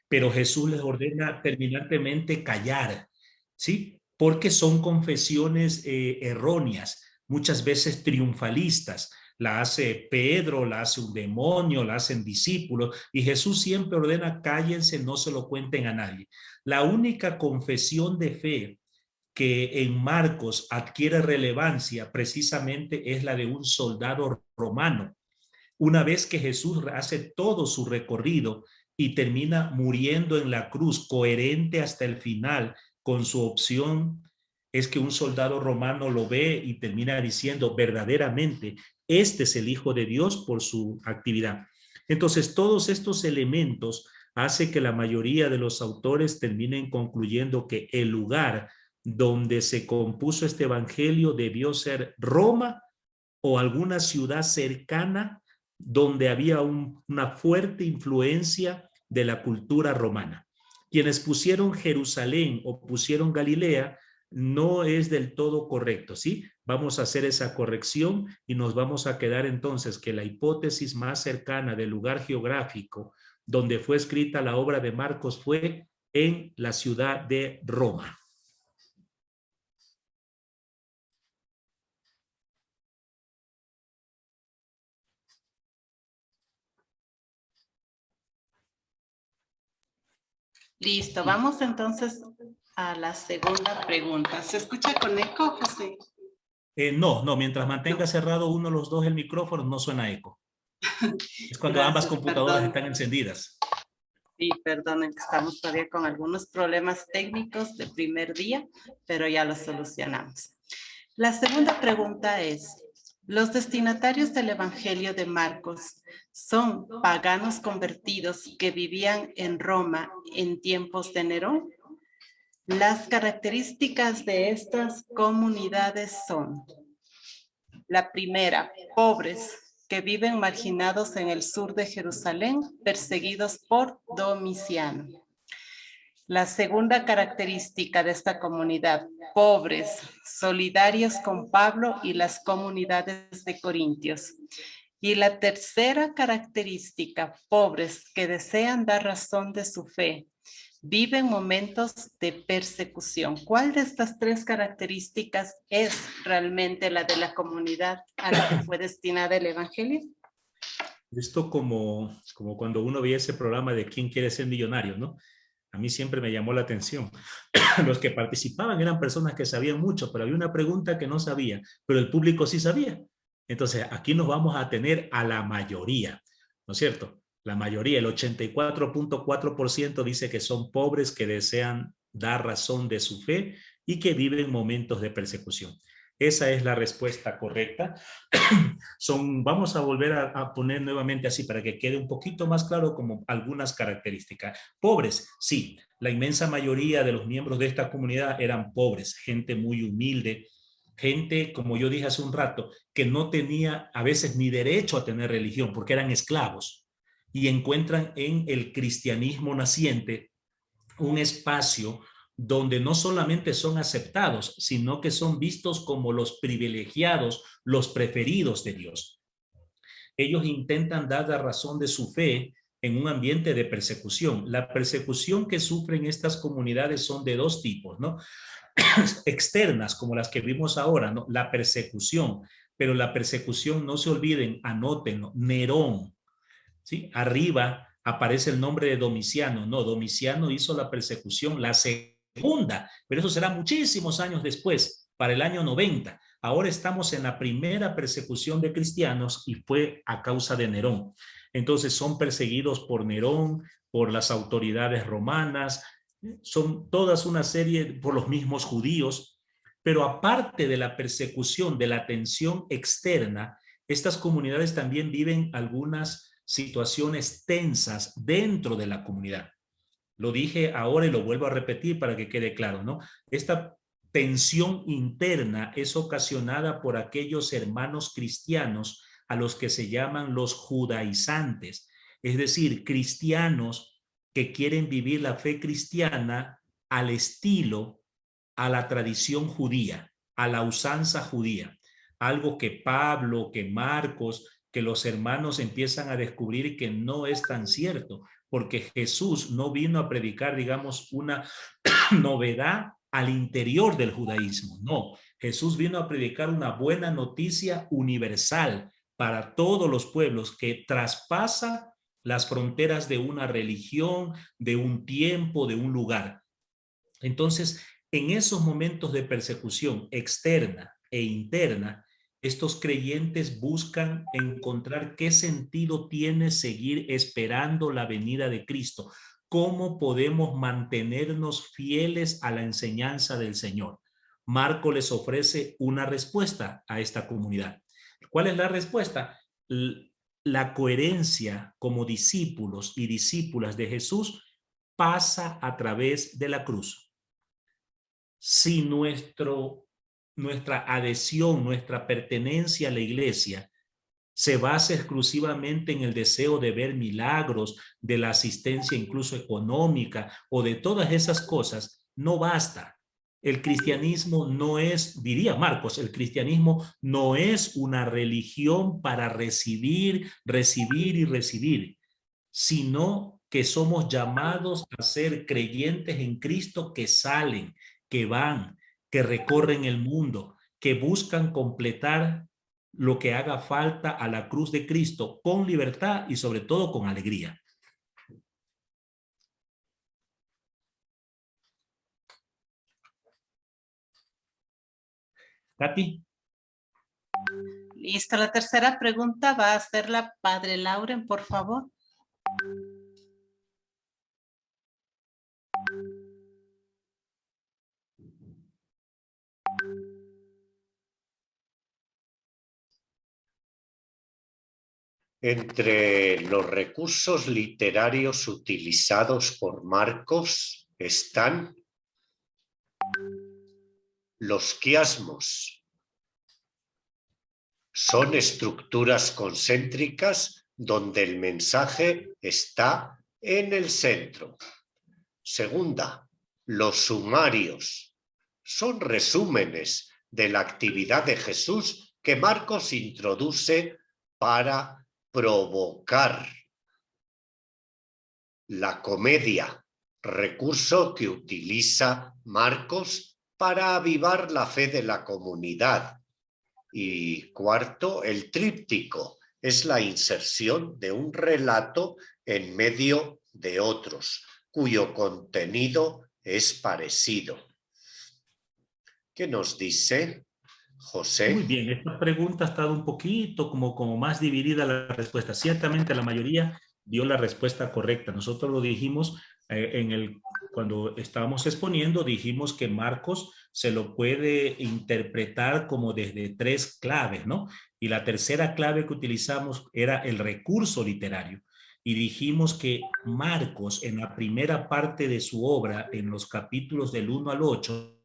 pero Jesús les ordena terminantemente callar, ¿sí? Porque son confesiones erróneas, muchas veces triunfalistas. La hace Pedro, la hace un demonio, la hacen discípulos, y Jesús siempre ordena cállense, no se lo cuenten a nadie. La única confesión de fe que en Marcos adquiere relevancia precisamente es la de un soldado romano. Una vez que Jesús hace todo su recorrido y termina muriendo en la cruz, coherente hasta el final con su opción, es que un soldado romano lo ve y termina diciendo verdaderamente, este es el Hijo de Dios por su actividad. Entonces, todos estos elementos hace que la mayoría de los autores terminen concluyendo que el lugar donde se compuso este evangelio debió ser Roma o alguna ciudad cercana donde había una fuerte influencia de la cultura romana. Quienes pusieron Jerusalén o pusieron Galilea no es del todo correcto, ¿sí? Vamos a hacer esa corrección y nos vamos a quedar entonces que la hipótesis más cercana del lugar geográfico donde fue escrita la obra de Marcos fue en la ciudad de Roma. Listo, vamos entonces a la segunda pregunta. ¿Se escucha con eco, José? No, mientras mantenga cerrado uno de los dos el micrófono no suena eco. Es cuando ambas Gracias, computadoras perdón. están encendidas. Sí, perdonen que estamos todavía con algunos problemas técnicos de primer día, pero ya los solucionamos. La segunda pregunta es, ¿los destinatarios del Evangelio de Marcos son paganos convertidos que vivían en Roma en tiempos de Nerón? Las características de estas comunidades son: la primera, pobres, que viven marginados en el sur de Jerusalén, perseguidos por Domiciano. La segunda característica de esta comunidad, pobres, solidarios con Pablo y las comunidades de Corintios. Y la tercera característica, pobres, que desean dar razón de su fe, viven momentos de persecución. ¿Cuál de estas tres características es realmente la de la comunidad a la que fue destinada el Evangelio? Esto como cuando uno veía ese programa de ¿Quién quiere ser millonario?, ¿no? A mí siempre me llamó la atención. Los que participaban eran personas que sabían mucho, pero había una pregunta que no sabía, pero el público sí sabía. Entonces, aquí nos vamos a tener a la mayoría, ¿no es cierto? La mayoría, el 84.4% dice que son pobres que desean dar razón de su fe y que viven momentos de persecución. Esa es la respuesta correcta. Vamos a volver a poner nuevamente así para que quede un poquito más claro como algunas características. Pobres, sí, la inmensa mayoría de los miembros de esta comunidad eran pobres, gente muy humilde, gente, como yo dije hace un rato, que no tenía a veces ni derecho a tener religión porque eran esclavos y encuentran en el cristianismo naciente un espacio donde no solamente son aceptados, sino que son vistos como los privilegiados, los preferidos de Dios. Ellos intentan dar la razón de su fe en un ambiente de persecución. La persecución que sufren estas comunidades son de dos tipos, ¿no? Externas, como las que vimos ahora, ¿no? La persecución, pero la persecución, no se olviden, anótenlo, Nerón, ¿sí? Arriba aparece el nombre de Domiciano. No, Domiciano hizo la persecución, la segunda, pero eso será muchísimos años después, para el año 90. Ahora estamos en la primera persecución de cristianos y fue a causa de Nerón. Entonces son perseguidos por Nerón, por las autoridades romanas, son todas una serie por los mismos judíos, pero aparte de la persecución, de la tensión externa, estas comunidades también viven algunas situaciones tensas dentro de la comunidad. Lo dije ahora y lo vuelvo a repetir para que quede claro, ¿no? Esta tensión interna es ocasionada por aquellos hermanos cristianos a los que se llaman los judaizantes, es decir, cristianos que quieren vivir la fe cristiana al estilo, a la tradición judía, a la usanza judía, algo que Pablo, que Marcos, que los hermanos empiezan a descubrir que no es tan cierto, porque Jesús no vino a predicar, digamos, una novedad al interior del judaísmo. No, Jesús vino a predicar una buena noticia universal para todos los pueblos que traspasa las fronteras de una religión, de un tiempo, de un lugar. Entonces, en esos momentos de persecución externa e interna, estos creyentes buscan encontrar qué sentido tiene seguir esperando la venida de Cristo. ¿Cómo podemos mantenernos fieles a la enseñanza del Señor? Marco les ofrece una respuesta a esta comunidad. ¿Cuál es la respuesta? La coherencia como discípulos y discípulas de Jesús pasa a través de la cruz. Si nuestra adhesión, nuestra pertenencia a la iglesia se basa exclusivamente en el deseo de ver milagros, de la asistencia incluso económica o de todas esas cosas, no basta. El cristianismo no es, diría Marcos, el cristianismo no es una religión para recibir, recibir y recibir, sino que somos llamados a ser creyentes en Cristo que salen, que van, que recorren el mundo, que buscan completar lo que haga falta a la cruz de Cristo con libertad y sobre todo con alegría. Katy. Listo, la tercera pregunta va a ser la Padre Lauren, por favor. Entre los recursos literarios utilizados por Marcos están los quiasmos. Son estructuras concéntricas donde el mensaje está en el centro. Segunda, los sumarios. Son resúmenes de la actividad de Jesús que Marcos introduce para provocar. La comedia, recurso que utiliza Marcos para avivar la fe de la comunidad. Y cuarto, el tríptico, es la inserción de un relato en medio de otros, cuyo contenido es parecido. ¿Qué nos dice José? Muy bien, esta pregunta ha estado un poquito como más dividida la respuesta. Ciertamente la mayoría dio la respuesta correcta. Nosotros lo dijimos cuando estábamos exponiendo, dijimos que Marcos se lo puede interpretar como desde tres claves, ¿no? Y la tercera clave que utilizamos era el recurso literario. Y dijimos que Marcos, en la primera parte de su obra, en los capítulos del 1 al 8,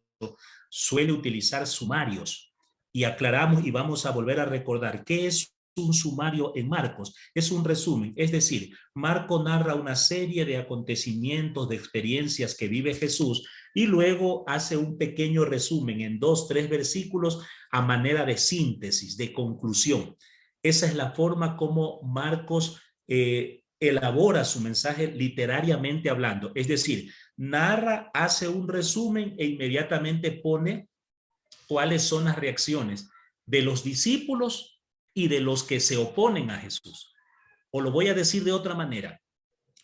suele utilizar sumarios. Y aclaramos y vamos a volver a recordar qué es un sumario en Marcos. Es un resumen, es decir, Marco narra una serie de acontecimientos, de experiencias que vive Jesús y luego hace un pequeño resumen en 2, 3 versículos a manera de síntesis, de conclusión. Esa es la forma como Marcos elabora su mensaje literariamente hablando, es decir, narra, hace un resumen e inmediatamente pone cuáles son las reacciones de los discípulos y de los que se oponen a Jesús. O lo voy a decir de otra manera,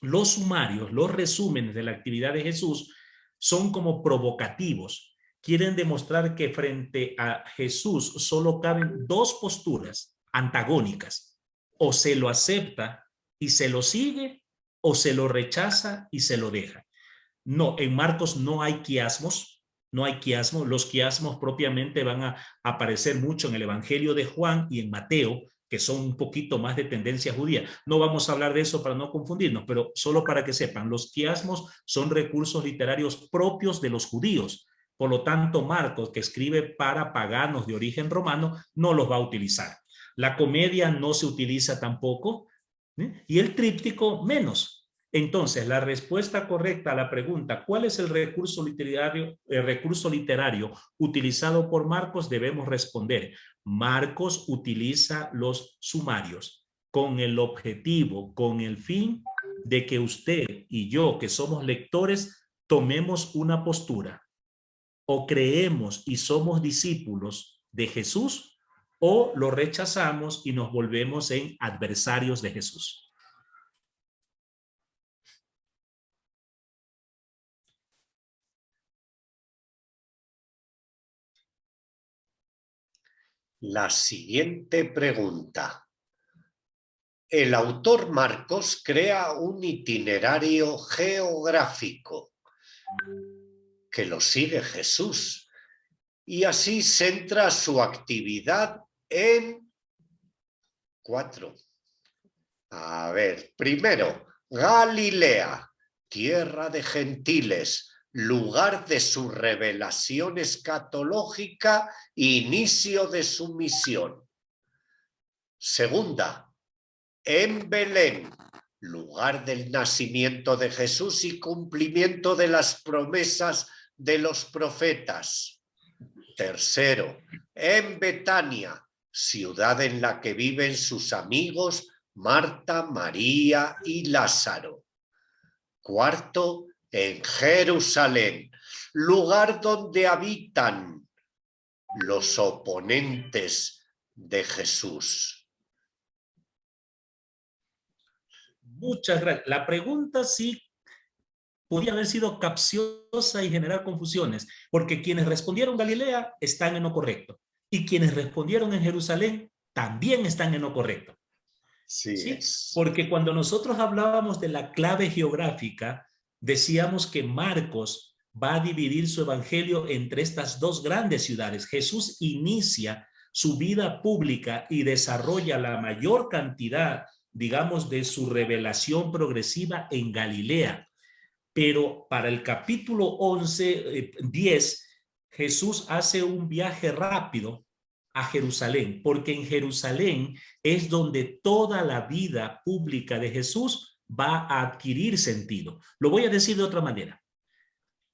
los sumarios, los resúmenes de la actividad de Jesús son como provocativos. Quieren demostrar que frente a Jesús solo caben dos posturas antagónicas. O se lo acepta y se lo sigue, o se lo rechaza y se lo deja. No, en Marcos no hay quiasmos, no hay quiasmos. Los quiasmos propiamente van a aparecer mucho en el Evangelio de Juan y en Mateo, que son un poquito más de tendencia judía. No vamos a hablar de eso para no confundirnos, pero solo para que sepan, los quiasmos son recursos literarios propios de los judíos. Por lo tanto, Marcos, que escribe para paganos de origen romano, no los va a utilizar. La comedia no se utiliza tampoco, y el tríptico menos. Entonces, la respuesta correcta a la pregunta, ¿cuál es el recurso literario utilizado por Marcos? Debemos responder, Marcos utiliza los sumarios con el objetivo, con el fin de que usted y yo, que somos lectores, tomemos una postura. O creemos y somos discípulos de Jesús, o lo rechazamos y nos volvemos en adversarios de Jesús. La siguiente pregunta. El autor Marcos crea un itinerario geográfico que lo sigue Jesús y así centra su actividad en 4. A ver, primero, Galilea, tierra de gentiles, lugar de su revelación escatológica, inicio de su misión. Segunda, en Belén, lugar del nacimiento de Jesús y cumplimiento de las promesas de los profetas. Tercero, en Betania, ciudad en la que viven sus amigos Marta, María y Lázaro. Cuarto, en Jerusalén, lugar donde habitan los oponentes de Jesús. Muchas gracias. La pregunta sí podía haber sido capciosa y generar confusiones, porque quienes respondieron Galilea están en lo correcto y quienes respondieron en Jerusalén también están en lo correcto. Sí, porque cuando nosotros hablábamos de la clave geográfica, decíamos que Marcos va a dividir su evangelio entre estas dos grandes ciudades. Jesús inicia su vida pública y desarrolla la mayor cantidad, digamos, de su revelación progresiva en Galilea. Pero para el capítulo 10, Jesús hace un viaje rápido a Jerusalén, porque en Jerusalén es donde toda la vida pública de Jesús va a adquirir sentido. Lo voy a decir de otra manera.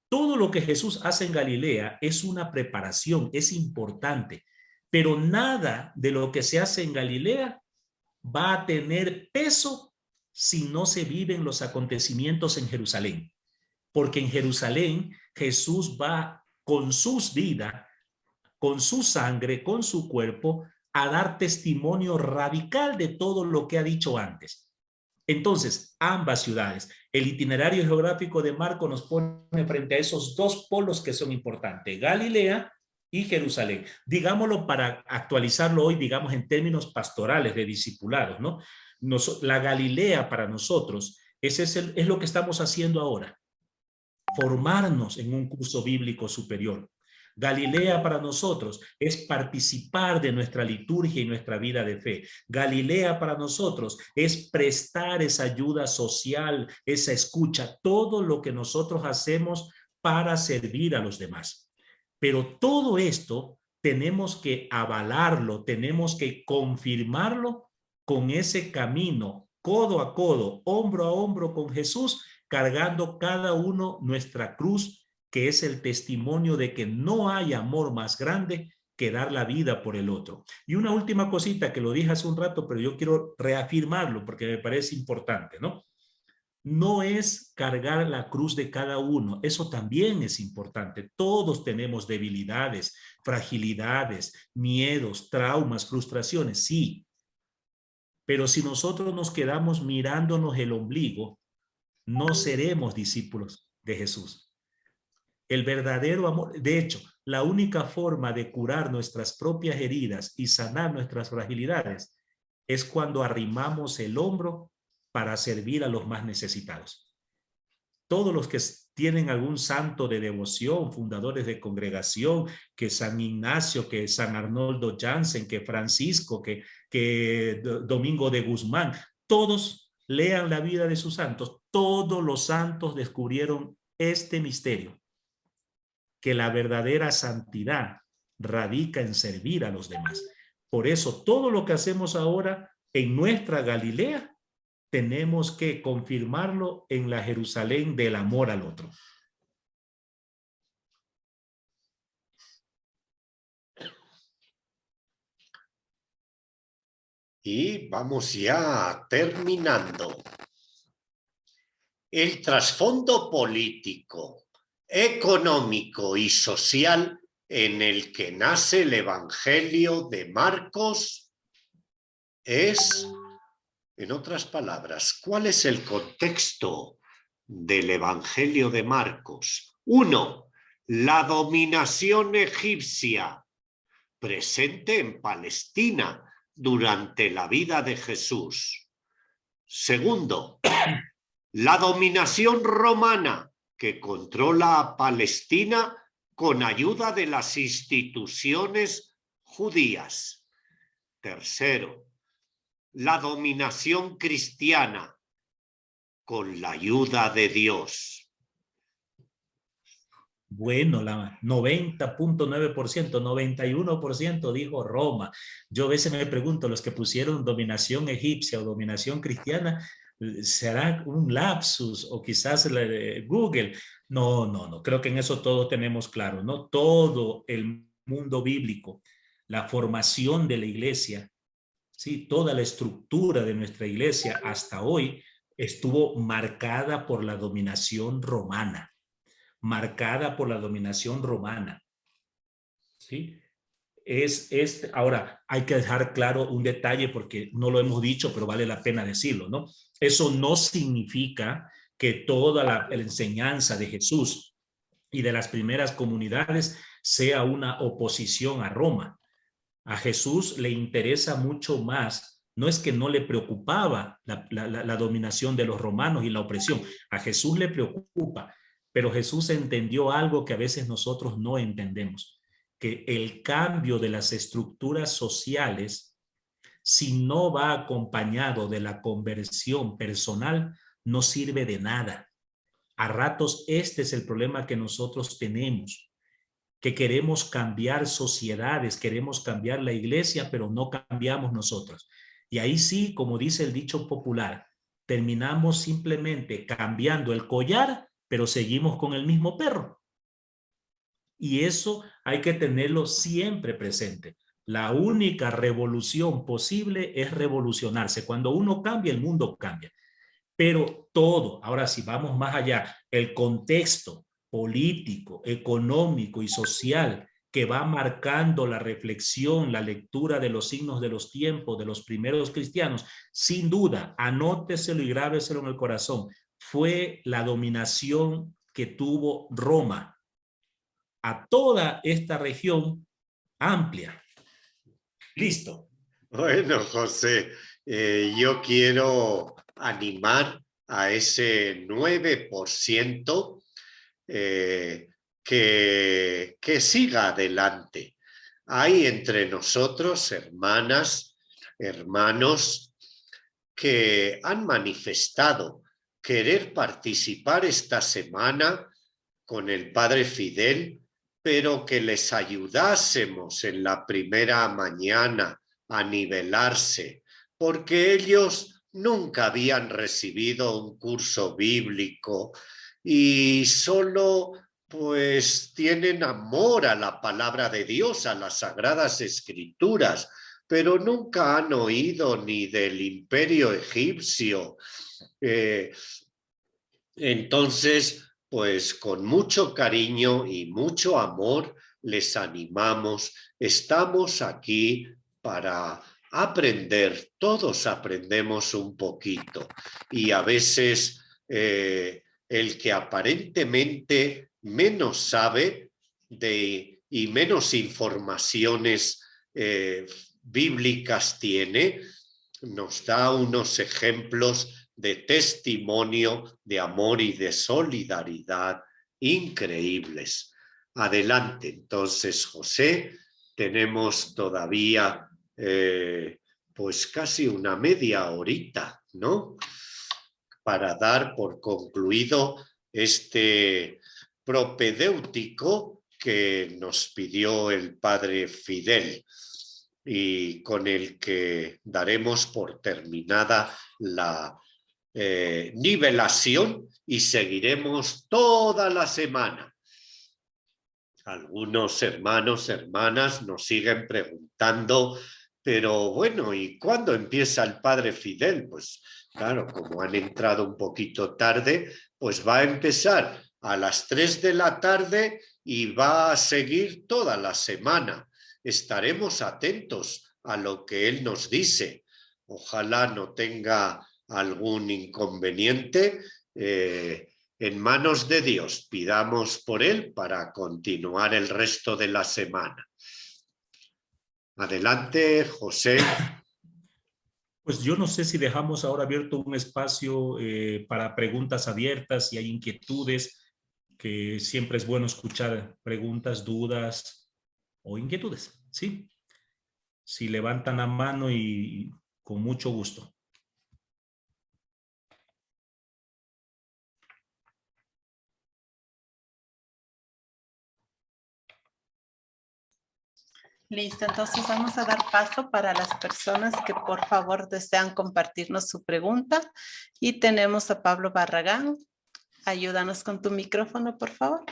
Todo lo que Jesús hace en Galilea es una preparación, es importante, pero nada de lo que se hace en Galilea va a tener peso si no se viven los acontecimientos en Jerusalén. Porque en Jerusalén Jesús va con sus vidas, con su sangre, con su cuerpo, a dar testimonio radical de todo lo que ha dicho antes. Entonces, ambas ciudades, el itinerario geográfico de Marco nos pone frente a esos dos polos que son importantes, Galilea y Jerusalén. Digámoslo para actualizarlo hoy, digamos en términos pastorales de discipulados, ¿no? La Galilea para nosotros es lo que estamos haciendo ahora. Formarnos en un curso bíblico superior. Galilea para nosotros es participar de nuestra liturgia y nuestra vida de fe. Galilea para nosotros es prestar esa ayuda social, esa escucha, todo lo que nosotros hacemos para servir a los demás. Pero todo esto tenemos que avalarlo, tenemos que confirmarlo con ese camino, codo a codo, hombro a hombro con Jesús, cargando cada uno nuestra cruz, que es el testimonio de que no hay amor más grande que dar la vida por el otro. Y una última cosita que lo dije hace un rato, pero yo quiero reafirmarlo porque me parece importante, ¿no? No es cargar la cruz de cada uno, eso también es importante. Todos tenemos debilidades, fragilidades, miedos, traumas, frustraciones, sí. Pero si nosotros nos quedamos mirándonos el ombligo, no seremos discípulos de Jesús. El verdadero amor, de hecho, la única forma de curar nuestras propias heridas y sanar nuestras fragilidades es cuando arrimamos el hombro para servir a los más necesitados. Todos los que tienen algún santo de devoción, fundadores de congregación, que San Ignacio, que San Arnoldo Jansen, que Francisco, que Domingo de Guzmán, todos lean la vida de sus santos. Todos los santos descubrieron este misterio, que la verdadera santidad radica en servir a los demás. Por eso todo lo que hacemos ahora en nuestra Galilea tenemos que confirmarlo en la Jerusalén del amor al otro. Y vamos ya terminando. el trasfondo político, económico y social en el que nace el Evangelio de Marcos es, en otras palabras, ¿cuál es el contexto del Evangelio de Marcos? 1. La dominación egipcia presente en Palestina durante la vida de Jesús. 2. La dominación romana que controla a Palestina con ayuda de las instituciones judías. 3. La dominación cristiana con la ayuda de Dios. Bueno, la 90.9%, 91% dijo Roma. Yo a veces me pregunto, los que pusieron dominación egipcia o dominación cristiana, ¿será un lapsus o quizás Google? No, creo que en eso todos tenemos claro, ¿no? Todo el mundo bíblico, la formación de la iglesia, ¿sí? Toda la estructura de nuestra iglesia hasta hoy estuvo marcada por la dominación romana. ¿Sí? Ahora, hay que dejar claro un detalle porque no lo hemos dicho, pero vale la pena decirlo, ¿no? Eso no significa que toda la enseñanza de Jesús y de las primeras comunidades sea una oposición a Roma. A Jesús le interesa mucho más, no es que no le preocupaba la dominación de los romanos y la opresión, a Jesús le preocupa, pero Jesús entendió algo que a veces nosotros no entendemos, que el cambio de las estructuras sociales, si no va acompañado de la conversión personal, no sirve de nada. A ratos este es el problema que nosotros tenemos, que queremos cambiar sociedades, queremos cambiar la iglesia, pero no cambiamos nosotros. Y ahí sí, como dice el dicho popular, terminamos simplemente cambiando el collar, pero seguimos con el mismo perro. Y eso hay que tenerlo siempre presente. La única revolución posible es revolucionarse. Cuando uno cambia, el mundo cambia. Pero todo, ahora si vamos más allá, el contexto político, económico y social que va marcando la reflexión, la lectura de los signos de los tiempos de los primeros cristianos, sin duda, anóteselo y grábeselo en el corazón, fue la dominación que tuvo Roma a toda esta región amplia. Listo. Bueno, José, yo quiero animar a ese 9% que siga adelante. Hay entre nosotros hermanas, hermanos que han manifestado querer participar esta semana con el Padre Fidel, pero que les ayudásemos en la primera mañana a nivelarse, porque ellos nunca habían recibido un curso bíblico y solo pues tienen amor a la palabra de Dios, a las Sagradas Escrituras, pero nunca han oído ni del Imperio egipcio. Entonces, pues con mucho cariño y mucho amor les animamos. Estamos aquí para aprender, todos aprendemos un poquito y a veces el que aparentemente menos sabe y menos informaciones bíblicas tiene, nos da unos ejemplos de testimonio, de amor y de solidaridad increíbles. Adelante, entonces, José, tenemos todavía pues casi una media horita, ¿no? Para dar por concluido este propedéutico que nos pidió el Padre Fidel y con el que daremos por terminada la nivelación y seguiremos toda la semana. Algunos hermanos, hermanas nos siguen preguntando, pero bueno, ¿y cuándo empieza el Padre Fidel? Pues claro, como han entrado un poquito tarde, pues va a empezar a las 3 de la tarde y va a seguir toda la semana. Estaremos atentos a lo que él nos dice. Ojalá no tenga algún inconveniente. En manos de Dios, pidamos por él para continuar el resto de la semana. Adelante, José. Pues yo no sé si dejamos ahora abierto un espacio para preguntas abiertas, si hay inquietudes, que siempre es bueno escuchar preguntas, dudas o inquietudes, ¿sí? Si levantan la mano y con mucho gusto. Listo, entonces vamos a dar paso para las personas que por favor desean compartirnos su pregunta. Y tenemos a Pablo Barragán. Ayúdanos con tu micrófono, por favor.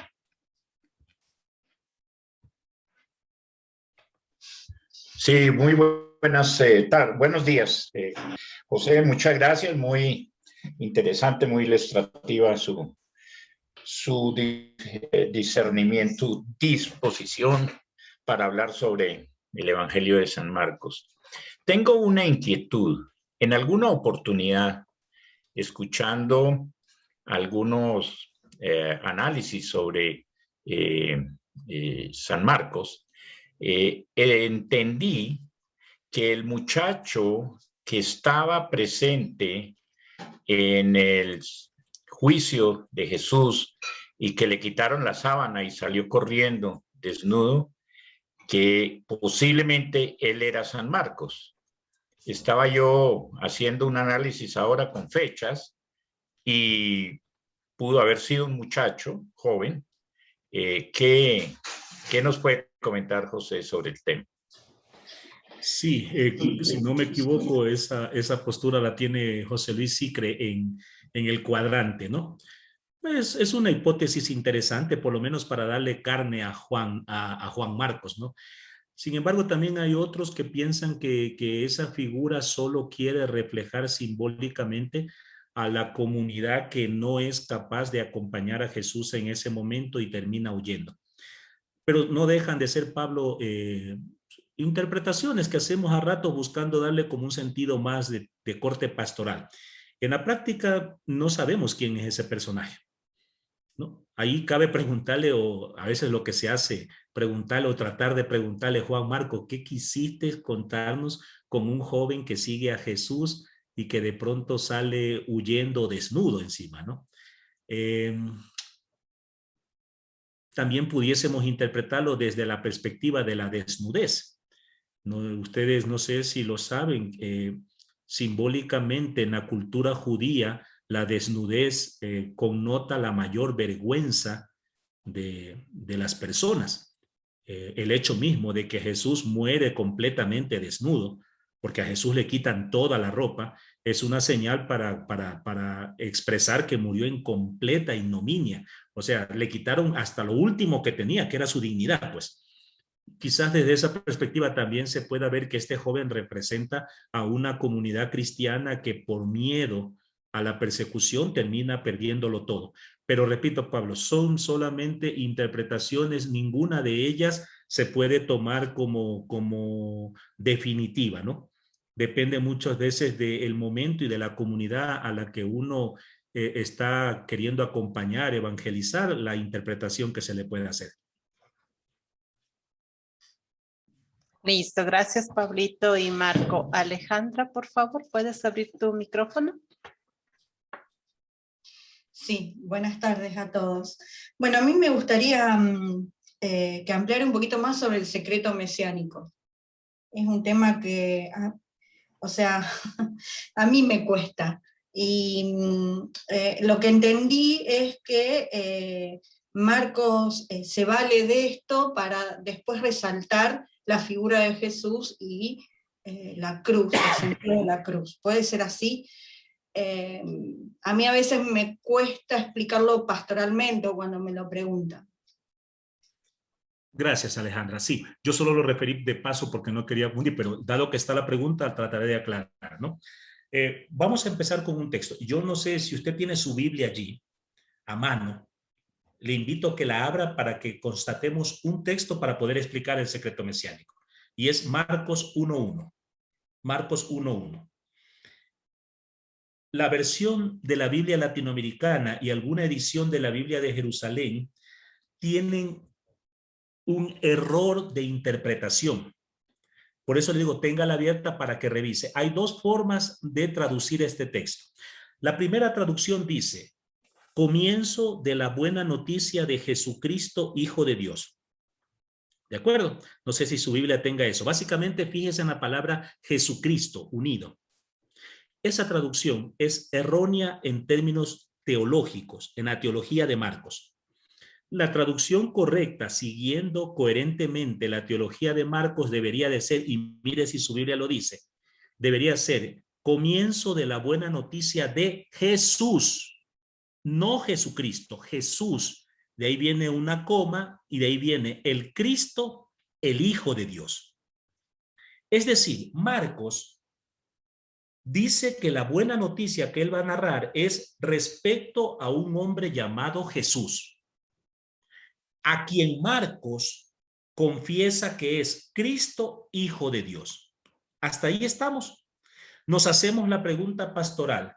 Sí, muy buenas tardes, buenos días. José, muchas gracias, muy interesante, muy ilustrativa su discernimiento, disposición para hablar sobre el Evangelio de San Marcos. Tengo una inquietud. En alguna oportunidad, escuchando algunos análisis sobre San Marcos, entendí que el muchacho que estaba presente en el juicio de Jesús y que le quitaron la sábana y salió corriendo desnudo, que posiblemente él era San Marcos. Estaba yo haciendo un análisis ahora con fechas y pudo haber sido un muchacho joven. ¿Qué nos puede comentar José sobre el tema? Sí, si no me equivoco, esa postura la tiene José Luis Sicre en el cuadrante, ¿no? Es una hipótesis interesante, por lo menos para darle carne a Juan Marcos, ¿no? Sin embargo, también hay otros que piensan que esa figura solo quiere reflejar simbólicamente a la comunidad que no es capaz de acompañar a Jesús en ese momento y termina huyendo. Pero no dejan de ser, Pablo, interpretaciones que hacemos a rato buscando darle como un sentido más de corte pastoral. En la práctica no sabemos quién es ese personaje, ¿no? Ahí cabe preguntarle, o a veces lo que se hace, preguntarle o tratar de preguntarle, Juan Marcos, ¿qué quisiste contarnos con un joven que sigue a Jesús y que de pronto sale huyendo desnudo encima, ¿no? También pudiésemos interpretarlo desde la perspectiva de la desnudez. No, ustedes no sé si lo saben, simbólicamente en la cultura judía la desnudez connota la mayor vergüenza de las personas. El hecho mismo de que Jesús muere completamente desnudo, porque a Jesús le quitan toda la ropa, es una señal para expresar que murió en completa ignominia. O sea, le quitaron hasta lo último que tenía, que era su dignidad, pues. Quizás desde esa perspectiva también se pueda ver que este joven representa a una comunidad cristiana que por miedo a la persecución termina perdiéndolo todo. Pero repito, Pablo, son solamente interpretaciones, ninguna de ellas se puede tomar como definitiva, ¿no? Depende muchas veces del momento y de la comunidad a la que uno está queriendo acompañar, evangelizar, la interpretación que se le puede hacer. Listo, gracias Pablito y Marco. Alejandra, por favor, ¿puedes abrir tu micrófono? Sí, buenas tardes a todos. Bueno, a mí me gustaría que ampliara un poquito más sobre el secreto mesiánico. Es un tema que, o sea, a mí me cuesta. Y lo que entendí es que Marcos se vale de esto para después resaltar la figura de Jesús y la cruz, el sentido de la cruz. ¿Puede ser así? A mí a veces me cuesta explicarlo pastoralmente cuando me lo preguntan. Gracias, Alejandra. Sí, yo solo lo referí de paso porque no quería confundir, pero dado que está la pregunta, trataré de aclarar, ¿no? Vamos a empezar con un texto. Yo no sé si usted tiene su Biblia allí. a mano. Le invito a que la abra para que constatemos un texto para poder explicar el secreto mesiánico. Y es Marcos 1:1. Marcos 1:1. La versión de la Biblia latinoamericana y alguna edición de la Biblia de Jerusalén tienen un error de interpretación. Por eso le digo, téngala abierta para que revise. Hay dos formas de traducir este texto. La primera traducción dice, comienzo de la buena noticia de Jesucristo, Hijo de Dios. ¿De acuerdo? No sé si su Biblia tenga eso. Básicamente, fíjese en la palabra Jesucristo, unido. Esa traducción es errónea en términos teológicos, en la teología de Marcos. La traducción correcta, siguiendo coherentemente la teología de Marcos, debería de ser, y mire si su Biblia lo dice, debería ser comienzo de la buena noticia de Jesús, no Jesucristo, Jesús. De ahí viene una coma y de ahí viene el Cristo, el Hijo de Dios. Es decir, Marcos dice que la buena noticia que él va a narrar es respecto a un hombre llamado Jesús, a quien Marcos confiesa que es Cristo, Hijo de Dios. Hasta ahí estamos. Nos hacemos la pregunta pastoral.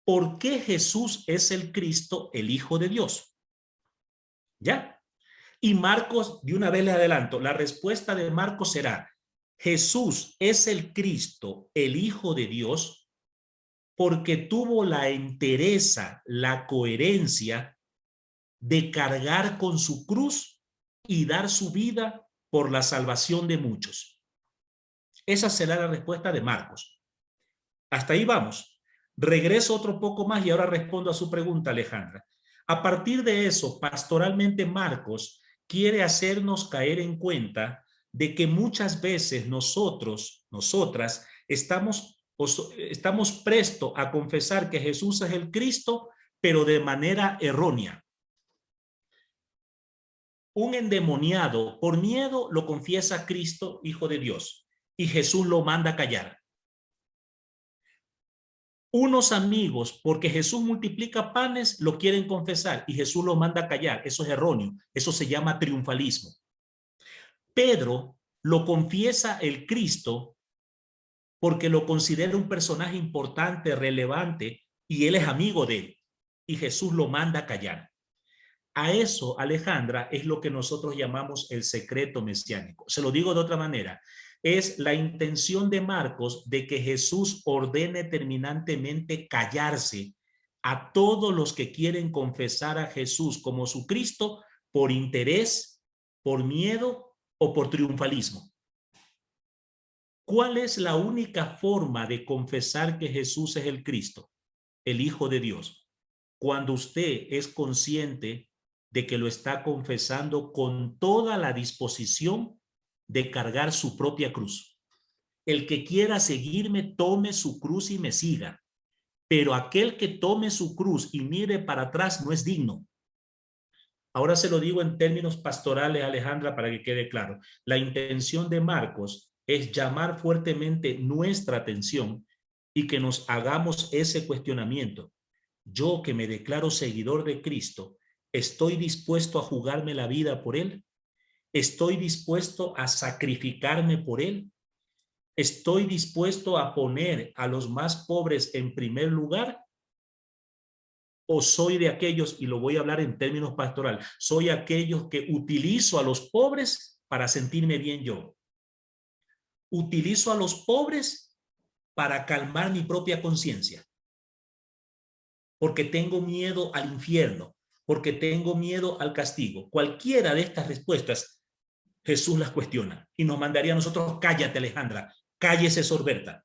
¿Por qué Jesús es el Cristo, el Hijo de Dios? ¿Ya? Y Marcos, de una vez le adelanto, la respuesta de Marcos será, Jesús es el Cristo, el Hijo de Dios, porque tuvo la entereza, la coherencia de cargar con su cruz y dar su vida por la salvación de muchos. Esa será la respuesta de Marcos. Hasta ahí vamos. Regreso otro poco más y ahora respondo a su pregunta, Alejandra. A partir de eso, pastoralmente Marcos quiere hacernos caer en cuenta de que muchas veces nosotras, estamos presto a confesar que Jesús es el Cristo, pero de manera errónea. Un endemoniado por miedo lo confiesa Cristo, Hijo de Dios, y Jesús lo manda a callar. Unos amigos, porque Jesús multiplica panes, lo quieren confesar y Jesús lo manda a callar. Eso es erróneo. Eso se llama triunfalismo. Pedro lo confiesa el Cristo porque lo considera un personaje importante, relevante, y él es amigo de él. Y Jesús lo manda a callar. A eso, Alejandra, es lo que nosotros llamamos el secreto mesiánico. Se lo digo de otra manera. Es la intención de Marcos de que Jesús ordene terminantemente callarse a todos los que quieren confesar a Jesús como su Cristo por interés, por miedo o por triunfalismo. ¿Cuál es la única forma de confesar que Jesús es el Cristo, el Hijo de Dios? Cuando usted es consciente de que lo está confesando con toda la disposición de cargar su propia cruz. El que quiera seguirme, tome su cruz y me siga. Pero aquel que tome su cruz y mire para atrás no es digno. Ahora se lo digo en términos pastorales, Alejandra, para que quede claro. La intención de Marcos es llamar fuertemente nuestra atención y que nos hagamos ese cuestionamiento. Yo que me declaro seguidor de Cristo, ¿estoy dispuesto a jugarme la vida por él? ¿Estoy dispuesto a sacrificarme por él? ¿Estoy dispuesto a poner a los más pobres en primer lugar? ¿O soy de aquellos, y lo voy a hablar en términos pastoral, soy aquellos que utilizo a los pobres para sentirme bien yo? Utilizo a los pobres para calmar mi propia conciencia. Porque tengo miedo al infierno, porque tengo miedo al castigo. Cualquiera de estas respuestas Jesús las cuestiona y nos mandaría a nosotros, cállate Alejandra, cállese Sorberta,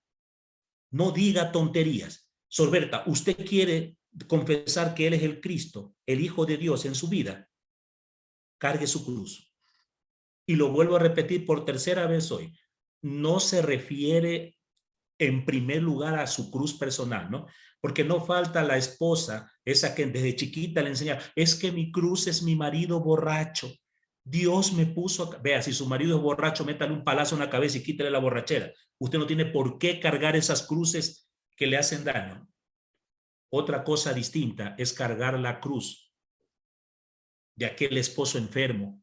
no diga tonterías. Sorberta, ¿usted quiere confesar que Él es el Cristo, el Hijo de Dios en su vida? Cargue su cruz. Y lo vuelvo a repetir por tercera vez hoy, no se refiere en primer lugar a su cruz personal, ¿no? Porque no falta la esposa, esa que desde chiquita le enseña, es que mi cruz es mi marido borracho. Dios me puso, vea, si su marido es borracho, métale un palazo en la cabeza y quítale la borrachera. Usted no tiene por qué cargar esas cruces que le hacen daño. Otra cosa distinta es cargar la cruz de aquel esposo enfermo,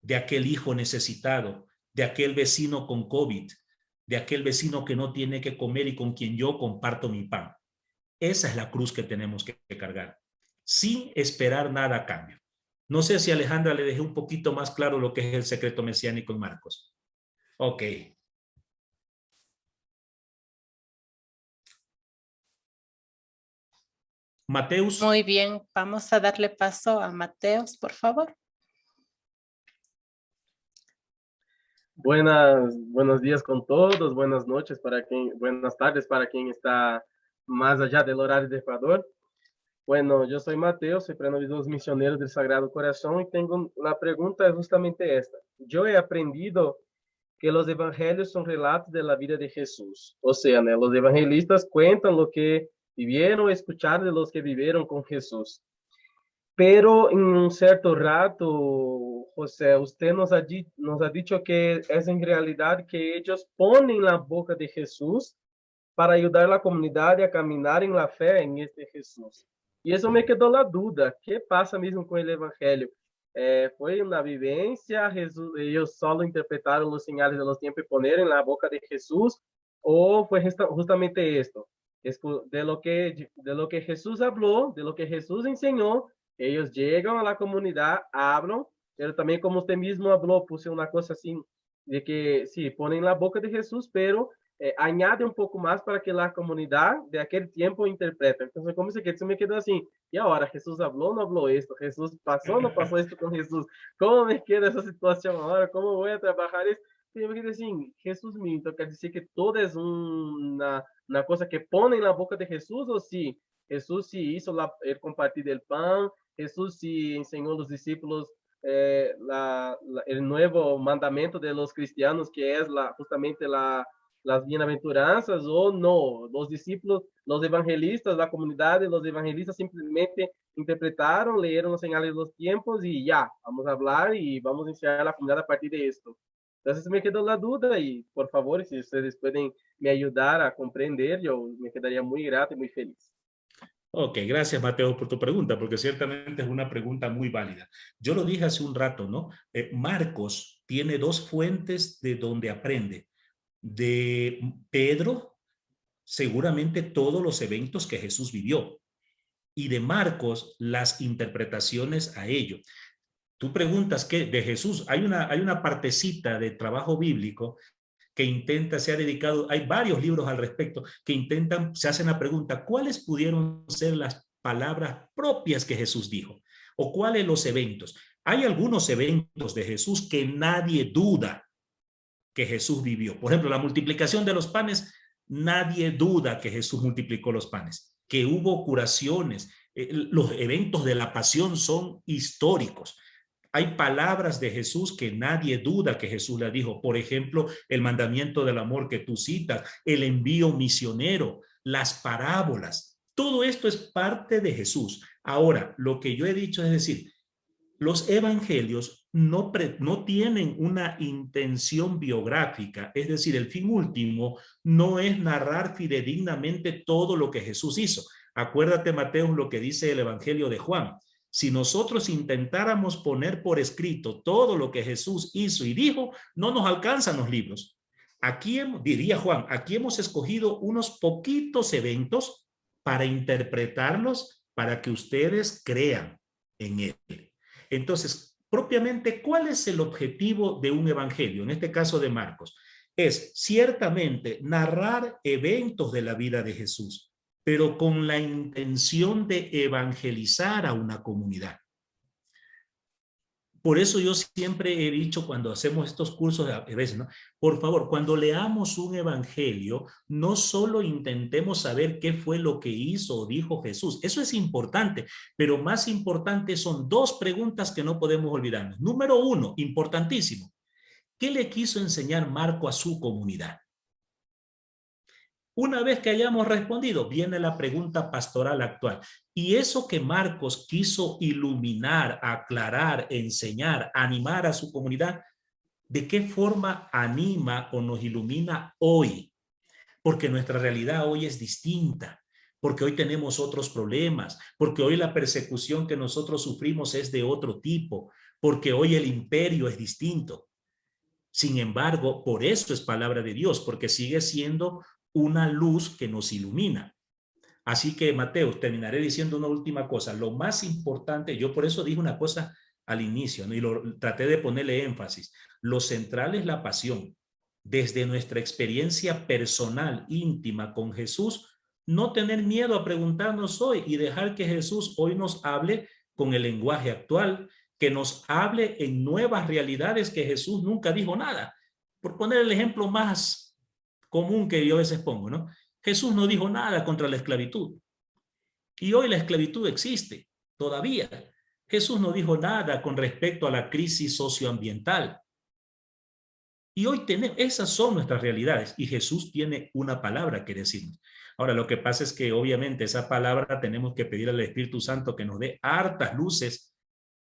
de aquel hijo necesitado, de aquel vecino con COVID, de aquel vecino que no tiene que comer y con quien yo comparto mi pan. Esa es la cruz que tenemos que cargar, sin esperar nada a cambio. No sé si a Alejandra le dejé un poquito más claro lo que es el secreto mesiánico en Marcos. Ok. Mateus. Muy bien, vamos a darle paso a Mateus, por favor. Buenos días con todos, buenas noches buenas tardes para quien está más allá del horario de Ecuador. Bueno, yo soy Mateo, soy pleno de los misioneros del Sagrado Corazón y tengo la pregunta justamente esta. Yo he aprendido que los evangelios son relatos de la vida de Jesús. O sea, ¿no? Los evangelistas cuentan lo que vivieron o escucharon de los que vivieron con Jesús. Pero en un cierto rato, José, usted nos ha dicho que es en realidad que ellos ponen la boca de Jesús para ayudar a la comunidad a caminar en la fe en este Jesús. Y eso me quedó la duda, ¿qué pasa mismo con el Evangelio? ¿Fue una vivencia? ¿Ellos solo interpretaron los señales de los tiempos y poner en la boca de Jesús? ¿O fue justamente esto? De lo que Jesús habló, de lo que Jesús enseñó, ellos llegan a la comunidad, hablan, pero también como usted mismo habló, puse una cosa así, de que sí, ponen la boca de Jesús, pero añade un poco más para que la comunidad de aquel tiempo interprete. Entonces, como se me quedó así, y ahora, ¿Jesús habló o no habló esto? ¿Jesús pasó o no pasó esto con Jesús? ¿Cómo me queda esa situación ahora? ¿Cómo voy a trabajar eso? Y yo me quedé assim, Jesús minto, quer dizer que toda es una cosa que pone en la boca de Jesús, o si Jesús sí hizo el compartir del pan, Jesús sí enseñó a los discípulos el nuevo mandamiento de los cristianos, que es justamente las bienaventuranzas, o no, los discípulos, los evangelistas, la comunidad de los evangelistas simplemente interpretaron, leyeron los señales de los tiempos y ya, vamos a hablar y vamos a enseñar a la comunidad a partir de esto. Entonces me quedó la duda y por favor, si ustedes pueden me ayudar a comprender, yo me quedaría muy grato y muy feliz. Ok, gracias Mateo por tu pregunta, porque ciertamente es una pregunta muy válida. Yo lo dije hace un rato, ¿no? Marcos tiene dos fuentes de donde aprende. De Pedro, seguramente todos los eventos que Jesús vivió, y de Marcos, las interpretaciones a ello. Tú preguntas qué de Jesús, hay una partecita de trabajo bíblico que intenta, se ha dedicado, hay varios libros al respecto que intentan, se hacen la pregunta, ¿cuáles pudieron ser las palabras propias que Jesús dijo? ¿O cuáles los eventos? Hay algunos eventos de Jesús que nadie duda que Jesús vivió. Por ejemplo, la multiplicación de los panes, nadie duda que Jesús multiplicó los panes, que hubo curaciones, los eventos de la pasión son históricos. Hay palabras de Jesús que nadie duda que Jesús le dijo. Por ejemplo, el mandamiento del amor que tú citas, el envío misionero, las parábolas. Todo esto es parte de Jesús. Ahora, lo que yo he dicho es decir, los evangelios no tienen una intención biográfica, es decir, el fin último no es narrar fidedignamente todo lo que Jesús hizo. Acuérdate, Mateo, lo que dice el evangelio de Juan. Si nosotros intentáramos poner por escrito todo lo que Jesús hizo y dijo, no nos alcanzan los libros. Aquí, diría Juan, aquí hemos escogido unos poquitos eventos para interpretarlos para que ustedes crean en él. Entonces, propiamente, ¿cuál es el objetivo de un evangelio? En este caso de Marcos, es ciertamente narrar eventos de la vida de Jesús, pero con la intención de evangelizar a una comunidad. Por eso yo siempre he dicho cuando hacemos estos cursos, a veces, ¿no? Por favor, cuando leamos un evangelio, no solo intentemos saber qué fue lo que hizo o dijo Jesús. Eso es importante, pero más importante son dos preguntas que no podemos olvidarnos. Número uno, importantísimo. ¿Qué le quiso enseñar Marco a su comunidad? Una vez que hayamos respondido, viene la pregunta pastoral actual. Y eso que Marcos quiso iluminar, aclarar, enseñar, animar a su comunidad, ¿de qué forma anima o nos ilumina hoy? Porque nuestra realidad hoy es distinta. porque hoy tenemos otros problemas, porque hoy la persecución que nosotros sufrimos es de otro tipo, porque hoy el imperio es distinto. Sin embargo, por eso es palabra de Dios, porque sigue siendo una luz que nos ilumina. Así que, Mateo, terminaré diciendo una última cosa. Lo más importante, yo por eso dije una cosa al inicio, ¿no? Y traté de ponerle énfasis. Lo central es la pasión. Desde nuestra experiencia personal, íntima con Jesús, no tener miedo a preguntarnos hoy y dejar que Jesús hoy nos hable con el lenguaje actual, que nos hable en nuevas realidades que Jesús nunca dijo nada. Por poner el ejemplo más común que yo a veces pongo, ¿no? Jesús no dijo nada contra la esclavitud. Y hoy la esclavitud existe todavía. Jesús no dijo nada con respecto a la crisis socioambiental. Y hoy tenemos, esas son nuestras realidades y Jesús tiene una palabra que decirnos. Ahora, lo que pasa es que obviamente esa palabra tenemos que pedir al Espíritu Santo que nos dé hartas luces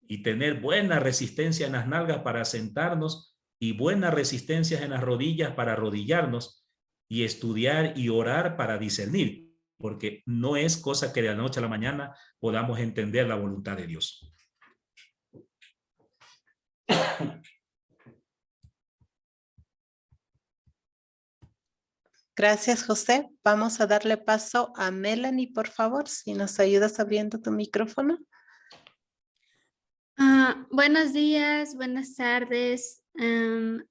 y tener buena resistencia en las nalgas para sentarnos y buena resistencia en las rodillas para arrodillarnos y estudiar y orar para discernir, porque no es cosa que de la noche a la mañana podamos entender la voluntad de Dios. Gracias, José. Vamos a darle paso a Melanie, por favor, si nos ayudas abriendo tu micrófono. Buenos días, buenas tardes.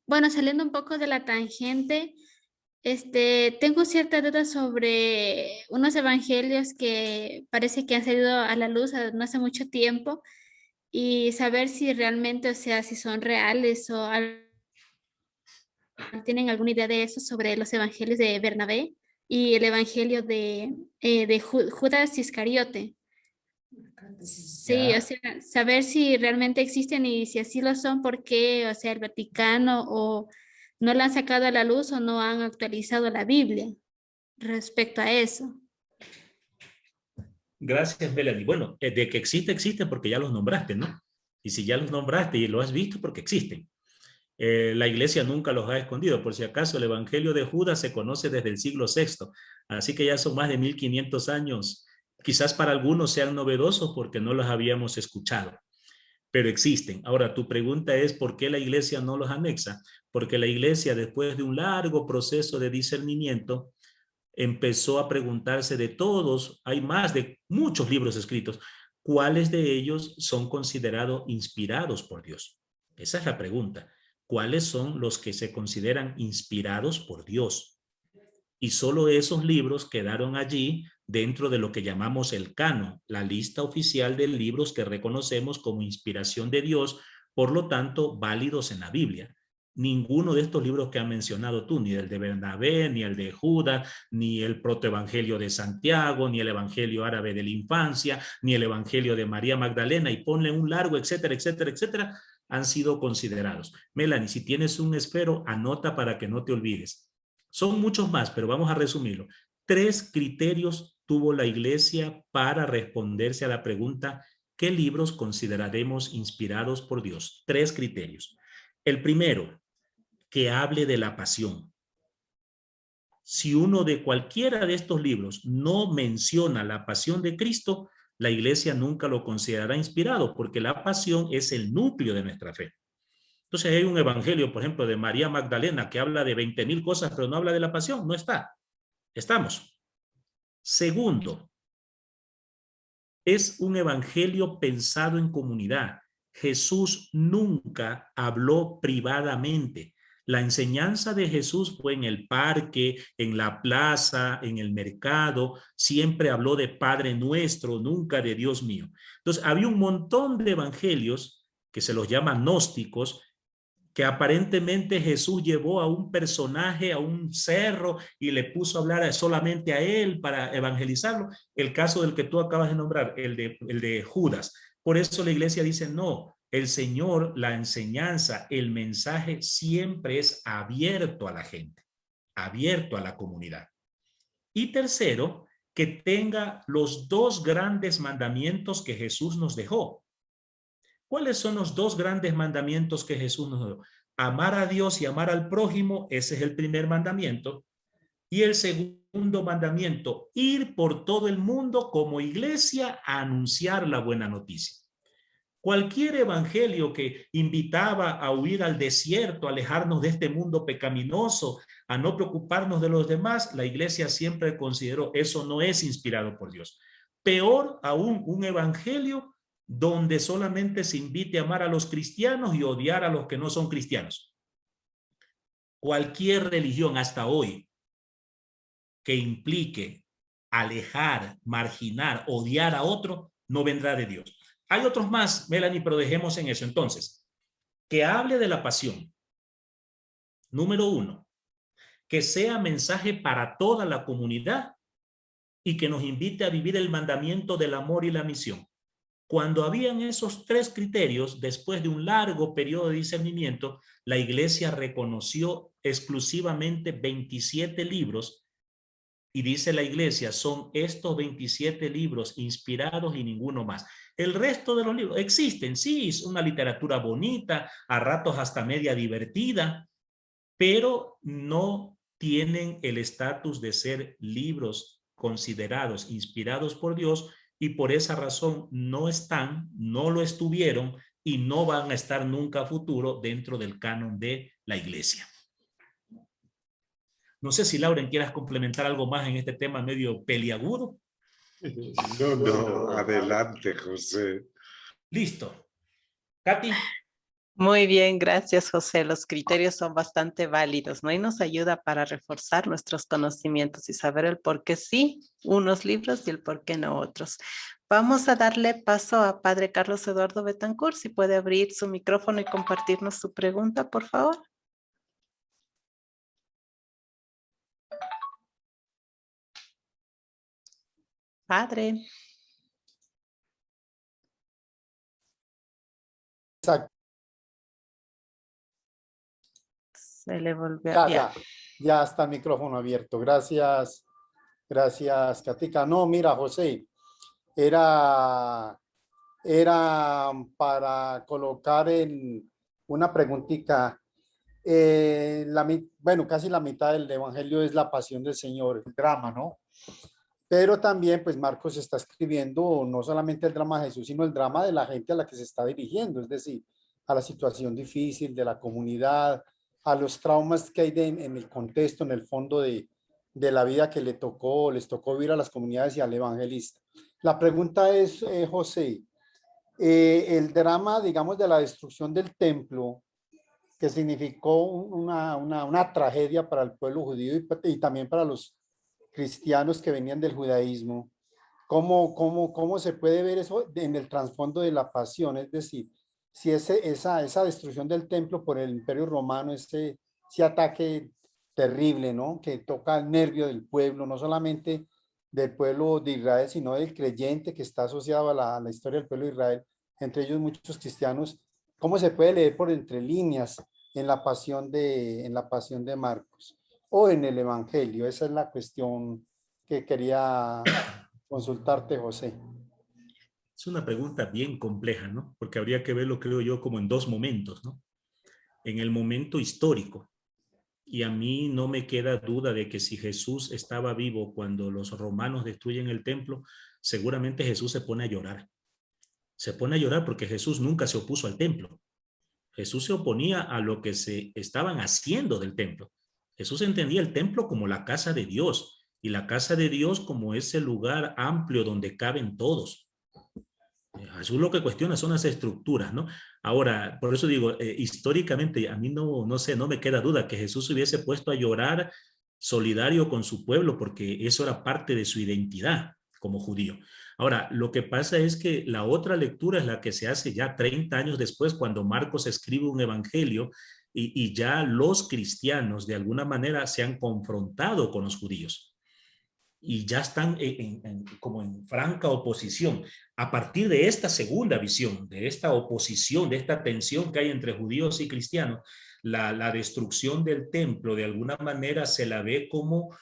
Bueno, saliendo un poco de la tangente, tengo cierta duda sobre unos evangelios que parece que han salido a la luz no hace mucho tiempo y saber si realmente, o sea, si son reales o tienen alguna idea de eso sobre los evangelios de Bernabé y el evangelio de Judas Iscariote. Sí, o sea, saber si realmente existen y si así lo son, ¿por qué? O sea, el Vaticano o no la han sacado a la luz o no han actualizado la Biblia respecto a eso. Gracias, Melanie. Bueno, de que existe porque ya los nombraste, ¿no? Y si ya los nombraste y lo has visto, porque existen. La iglesia nunca los ha escondido. Por si acaso, el evangelio de Judas se conoce desde el siglo VI. Así que ya son más de 1500 años. Quizás para algunos sean novedosos porque no los habíamos escuchado, pero existen. Ahora, tu pregunta es ¿por qué la iglesia no los anexa? Porque la iglesia, después de un largo proceso de discernimiento, empezó a preguntarse de todos, hay más de muchos libros escritos, ¿cuáles de ellos son considerados inspirados por Dios? Esa es la pregunta. ¿Cuáles son los que se consideran inspirados por Dios? Y solo esos libros quedaron allí dentro de lo que llamamos el canon, la lista oficial de libros que reconocemos como inspiración de Dios, por lo tanto, válidos en la Biblia. Ninguno de estos libros que has mencionado tú, ni el de Bernabé, ni el de Judas, ni el protoevangelio de Santiago, ni el evangelio árabe de la infancia, ni el evangelio de María Magdalena, y ponle un largo, etcétera, etcétera, etcétera, han sido considerados. Melanie, si tienes un esfero, anota para que no te olvides. Son muchos más, pero vamos a resumirlo. 3 criterios tuvo la iglesia para responderse a la pregunta ¿qué libros consideraremos inspirados por Dios? 3 criterios. El primero, que hable de la pasión. Si uno de cualquiera de estos libros no menciona la pasión de Cristo, la iglesia nunca lo considerará inspirado, porque la pasión es el núcleo de nuestra fe. Entonces hay un evangelio, por ejemplo, de María Magdalena que habla de 20,000 cosas, pero no habla de la pasión. No está. Estamos. Segundo, es un evangelio pensado en comunidad. Jesús nunca habló privadamente. La enseñanza de Jesús fue en el parque, en la plaza, en el mercado. Siempre habló de Padre Nuestro, nunca de Dios mío. Entonces había un montón de evangelios que se los llama gnósticos, que aparentemente Jesús llevó a un personaje a un cerro y le puso a hablar solamente a él para evangelizarlo. El caso del que tú acabas de nombrar, el de Judas. Por eso la iglesia dice, no, el Señor, la enseñanza, el mensaje siempre es abierto a la gente, abierto a la comunidad. Y tercero, que tenga los 2 grandes mandamientos que Jesús nos dejó. ¿Cuáles son los 2 grandes mandamientos que Jesús nos dio? Amar a Dios y amar al prójimo, ese es el primer mandamiento. Y el segundo segundo mandamiento, ir por todo el mundo como iglesia a anunciar la buena noticia. Cualquier evangelio que invitaba a huir al desierto, a alejarnos de este mundo pecaminoso, a no preocuparnos de los demás, la iglesia siempre consideró eso no es inspirado por Dios. Peor aún, un evangelio donde solamente se invite a amar a los cristianos y odiar a los que no son cristianos. Cualquier religión hasta hoy que implique alejar, marginar, odiar a otro, no vendrá de Dios. Hay otros más, Melanie, pero dejemos en eso. Entonces, que hable de la pasión. Número 1, que sea mensaje para toda la comunidad y que nos invite a vivir el mandamiento del amor y la misión. Cuando habían esos 3 criterios, después de un largo periodo de discernimiento, la iglesia reconoció exclusivamente 27 libros y dice la iglesia, son estos 27 libros inspirados y ninguno más. El resto de los libros existen, sí, es una literatura bonita, a ratos hasta media divertida, pero no tienen el estatus de ser libros considerados, inspirados por Dios, y por esa razón no están, no lo estuvieron y no van a estar nunca a futuro dentro del canon de la iglesia. No sé si, Lauren, quieras complementar algo más en este tema medio peliagudo. No, adelante, José. Listo. Katy. Muy bien, gracias, José. Los criterios son bastante válidos, ¿no? Y nos ayuda para reforzar nuestros conocimientos y saber el por qué sí unos libros y el por qué no otros. Vamos a darle paso a Padre Carlos Eduardo Betancourt. Si puede abrir su micrófono y compartirnos su pregunta, por favor. Padre. Exacto. Se le volvió a... Ya está el micrófono abierto. Gracias, Katica. No, mira, José, era para colocar en una preguntita. Bueno, casi la mitad del evangelio es la pasión del Señor, el drama, ¿no? Pero también, pues Marcos está escribiendo no solamente el drama de Jesús, sino el drama de la gente a la que se está dirigiendo, es decir, a la situación difícil de la comunidad, a los traumas que hay en el contexto, en el fondo de la vida que les tocó vivir a las comunidades y al evangelista. La pregunta es, José, el drama, digamos, de la destrucción del templo, que significó una tragedia para el pueblo judío y también para los cristianos que venían del judaísmo, ¿cómo se puede ver eso en el trasfondo de la pasión? Es decir, si esa destrucción del templo por el Imperio Romano, ese ataque terrible, ¿no? Que toca el nervio del pueblo, no solamente del pueblo de Israel, sino del creyente que está asociado a la historia del pueblo de Israel, entre ellos muchos cristianos. ¿Cómo se puede leer por entre líneas en la pasión de Marcos o en el Evangelio? Esa es la cuestión que quería consultarte, José. Es una pregunta bien compleja, ¿no? Porque habría que verlo, creo yo, como en 2 momentos, ¿no? En el momento histórico. Y a mí no me queda duda de que si Jesús estaba vivo cuando los romanos destruyen el templo, seguramente Jesús se pone a llorar. Se pone a llorar porque Jesús nunca se opuso al templo. Jesús se oponía a lo que se estaban haciendo del templo. Jesús entendía el templo como la casa de Dios y la casa de Dios como ese lugar amplio donde caben todos. Jesús lo que cuestiona son las estructuras, ¿no? Ahora, por eso digo, históricamente a mí no me queda duda que Jesús se hubiese puesto a llorar solidario con su pueblo porque eso era parte de su identidad como judío. Ahora, lo que pasa es que la otra lectura es la que se hace ya 30 años después, cuando Marcos escribe un evangelio y ya los cristianos de alguna manera se han confrontado con los judíos y ya están como en franca oposición. A partir de esta segunda visión, de esta oposición, de esta tensión que hay entre judíos y cristianos, la destrucción del templo de alguna manera se la ve como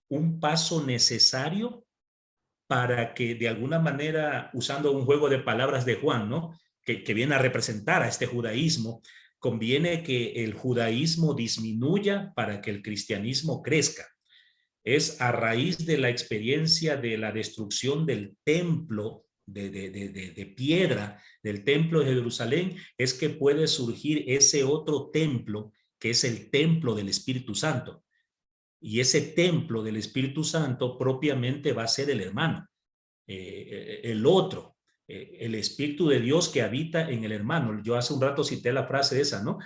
un paso necesario para que de alguna manera, usando un juego de palabras de Juan, ¿no? que viene a representar a este judaísmo, conviene que el judaísmo disminuya para que el cristianismo crezca. es a raíz de la experiencia de la destrucción del templo de piedra, del templo de Jerusalén, es que puede surgir ese otro templo, que es el templo del Espíritu Santo. Y ese templo del Espíritu Santo propiamente va a ser el hermano, el otro, el Espíritu de Dios que habita en el hermano. Yo hace un rato cité la frase esa, ¿no?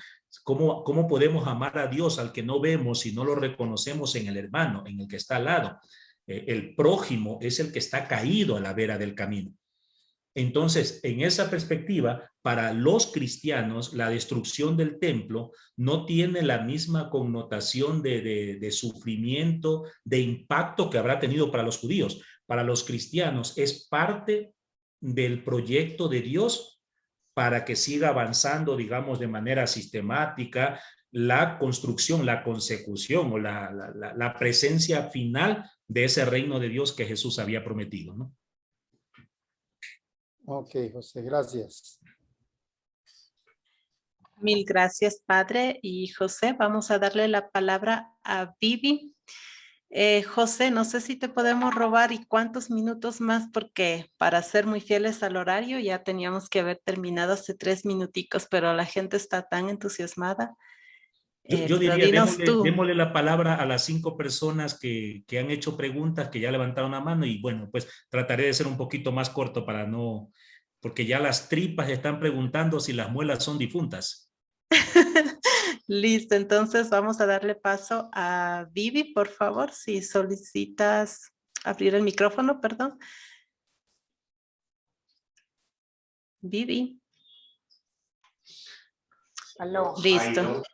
¿Cómo podemos amar a Dios al que no vemos si no lo reconocemos en el hermano, en el que está al lado? El prójimo es el que está caído a la vera del camino. Entonces, en esa perspectiva, para los cristianos, la destrucción del templo no tiene la misma connotación de sufrimiento, de impacto que habrá tenido para los judíos. Para los cristianos es parte del proyecto de Dios para que siga avanzando, digamos, de manera sistemática la construcción, la consecución o la presencia final de ese reino de Dios que Jesús había prometido, ¿no? Ok, José, gracias. Mil gracias, padre. Y José, vamos a darle la palabra a Vivi. José, no sé si te podemos robar y cuántos minutos más, porque para ser muy fieles al horario ya teníamos que haber terminado hace 3 minuticos, pero la gente está tan entusiasmada. Yo Pero diría, dinos tú. démosle la palabra a las 5 personas que han hecho preguntas, que ya levantaron la mano, y bueno, pues trataré de ser un poquito más corto para no, porque ya las tripas están preguntando si las muelas son difuntas. Listo, entonces vamos a darle paso a Vivi, por favor, si solicitas abrir el micrófono, perdón. Vivi. Aló. Listo.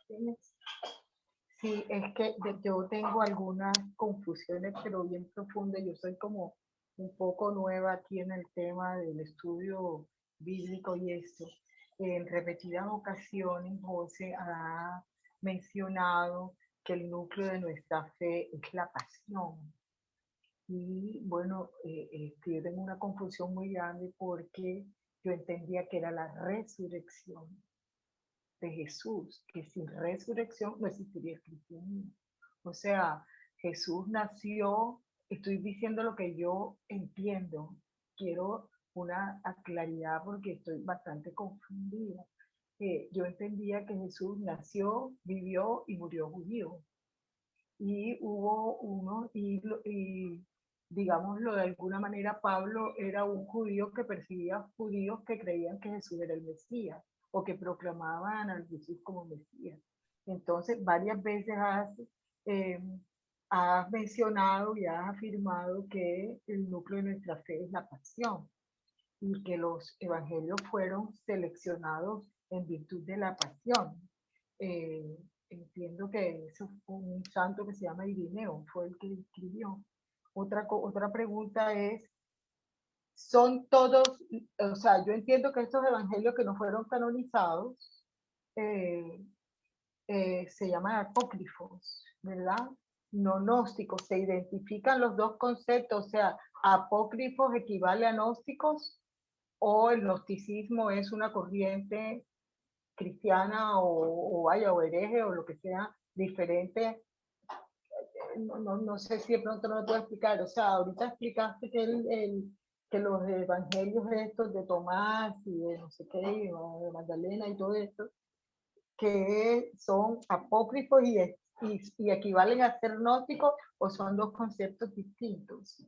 Sí, es que yo tengo algunas confusiones, pero bien profundas. Yo soy como un poco nueva aquí en el tema del estudio bíblico y esto. En repetidas ocasiones, José ha mencionado que el núcleo de nuestra fe es la pasión. Y bueno, yo tengo una confusión muy grande porque yo entendía que era la resurrección de Jesús, que sin resurrección no existiría el cristianismo. O sea, Jesús nació, estoy diciendo lo que yo entiendo, quiero una claridad porque estoy bastante confundida. Yo entendía que Jesús nació, vivió y murió judío. Y hubo uno, y digámoslo de alguna manera, Pablo era un judío que perseguía judíos que creían que Jesús era el Mesías o que proclamaban a Jesús como Mesías. Entonces, varias veces has mencionado y has afirmado que el núcleo de nuestra fe es la pasión y que los evangelios fueron seleccionados en virtud de la pasión. Entiendo que eso fue un santo que se llama Irineo, fue el que escribió. Otra pregunta es, son todos, o sea, yo entiendo que estos evangelios que no fueron canonizados se llaman apócrifos, ¿verdad? No gnósticos, se identifican los dos conceptos, o sea, apócrifos equivale a gnósticos o el gnosticismo es una corriente cristiana o hereje o lo que sea diferente. No sé si de pronto no me puedo explicar, o sea, ahorita explicaste que los evangelios estos de Tomás y de no sé qué, de Magdalena y todo esto, que son apócrifos y equivalen a ser gnósticos o son dos conceptos distintos.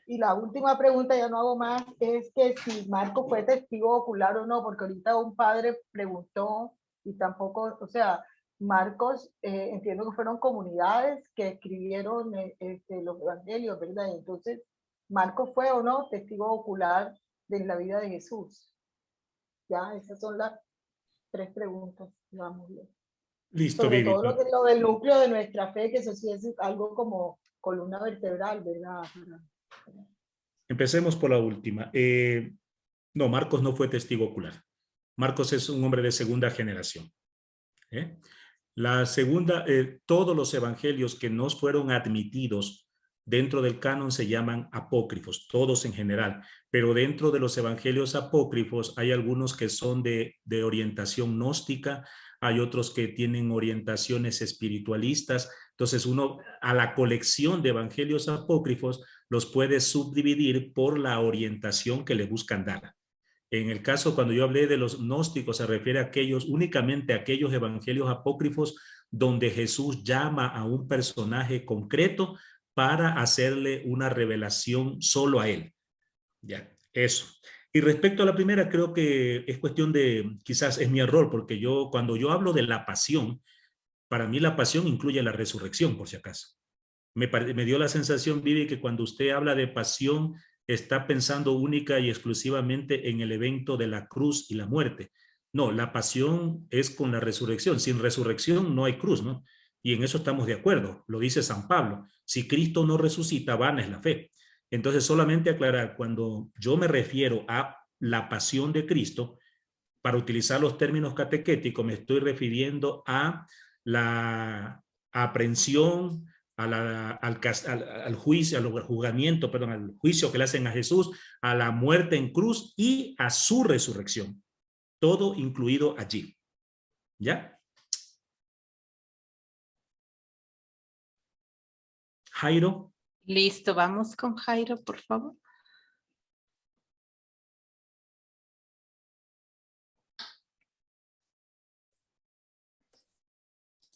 Y la última pregunta, ya no hago más, es que si Marcos fue testigo ocular o no, porque ahorita un padre preguntó y tampoco, o sea, Marcos, entiendo que fueron comunidades que escribieron los evangelios, ¿verdad? Entonces, ¿Marcos fue o no testigo ocular de la vida de Jesús? Ya, esas son las 3 preguntas, vamos bien. Listo, sobre Vivi. todo lo del núcleo de nuestra fe, que eso sí es algo como columna vertebral, ¿verdad? Empecemos por la última. No, Marcos no fue testigo ocular. Marcos es un hombre de segunda generación. La segunda, todos los evangelios que no fueron admitidos dentro del canon se llaman apócrifos, todos en general, pero dentro de los evangelios apócrifos hay algunos que son de orientación gnóstica, hay otros que tienen orientaciones espiritualistas. Entonces uno a la colección de evangelios apócrifos los puede subdividir por la orientación que le buscan dar. En el caso, cuando yo hablé de los gnósticos, se refiere a aquellos, únicamente a aquellos evangelios apócrifos donde Jesús llama a un personaje concreto para hacerle una revelación solo a él. Ya, eso. Y respecto a la primera, creo que es cuestión de, quizás es mi error, porque yo, cuando yo hablo de la pasión, para mí la pasión incluye la resurrección, por si acaso. Me dio la sensación, Vivi, que cuando usted habla de pasión, está pensando única y exclusivamente en el evento de la cruz y la muerte. No, la pasión es con la resurrección. Sin resurrección no hay cruz, ¿no? Y en eso estamos de acuerdo. Lo dice San Pablo. Si Cristo no resucita, vana es la fe. Entonces, solamente aclarar, cuando yo me refiero a la pasión de Cristo, para utilizar los términos catequéticos, me estoy refiriendo a la aprehensión, al juicio, al juzgamiento, perdón, al juicio que le hacen a Jesús, a la muerte en cruz y a su resurrección. Todo incluido allí. ¿Ya? Jairo. Listo, vamos con Jairo, por favor.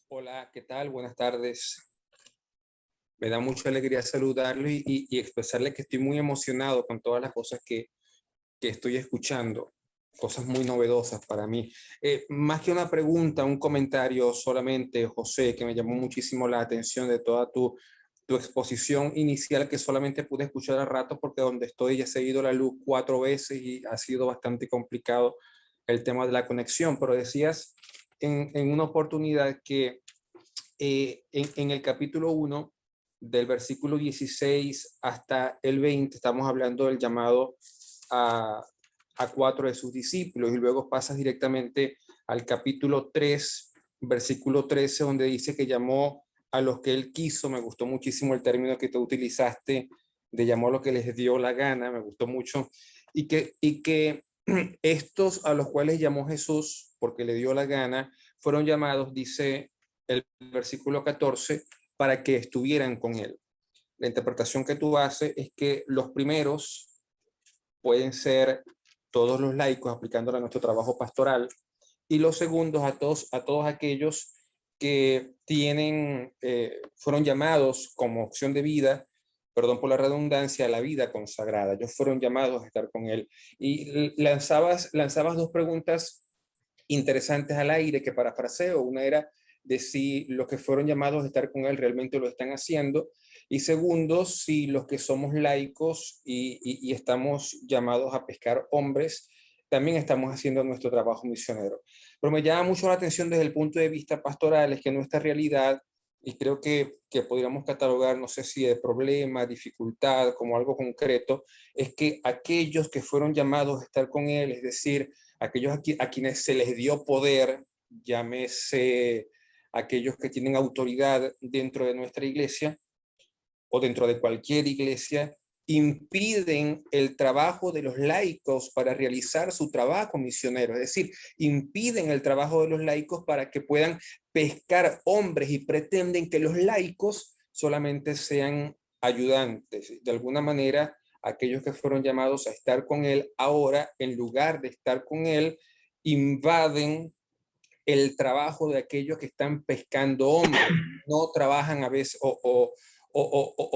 Hola, ¿qué tal? Buenas tardes. Me da mucha alegría saludarlo y expresarle que estoy muy emocionado con todas las cosas que estoy escuchando, cosas muy novedosas para mí. Más que una pregunta, un comentario solamente, José, que me llamó muchísimo la atención de toda tu exposición inicial, que solamente pude escuchar a rato porque donde estoy ya se ha ido la luz 4 veces y ha sido bastante complicado el tema de la conexión, pero decías en una oportunidad que en el capítulo 1, del versículo 16 hasta el 20, estamos hablando del llamado a 4 de sus discípulos, y luego pasas directamente al capítulo 3, versículo 13, donde dice que llamó a los que él quiso. Me gustó muchísimo el término que tú utilizaste, de llamó a los que les dio la gana, me gustó mucho, y que estos a los cuales llamó Jesús, porque le dio la gana, fueron llamados, dice el versículo 14, para que estuvieran con él. La interpretación que tú haces es que los primeros pueden ser todos los laicos aplicándola a nuestro trabajo pastoral, y los segundos a todos aquellos que fueron llamados como opción de vida, perdón por la redundancia, a la vida consagrada. Ellos fueron llamados a estar con él. Y lanzabas 2 preguntas interesantes al aire que parafraseo. Una era de si los que fueron llamados a estar con él realmente lo están haciendo, y segundo, si los que somos laicos y estamos llamados a pescar hombres, también estamos haciendo nuestro trabajo misionero. Pero me llama mucho la atención desde el punto de vista pastoral, es que nuestra realidad, y creo que podríamos catalogar, no sé si de problema, dificultad, como algo concreto, es que aquellos que fueron llamados a estar con él, es decir, aquellos a quienes se les dio poder, llámese aquellos que tienen autoridad dentro de nuestra iglesia o dentro de cualquier iglesia, impiden el trabajo de los laicos para realizar su trabajo misionero. Es decir, impiden el trabajo de los laicos para que puedan pescar hombres, y pretenden que los laicos solamente sean ayudantes. De alguna manera, aquellos que fueron llamados a estar con él ahora, en lugar de estar con él, invaden el trabajo de aquellos que están pescando hombres. No trabajan a veces o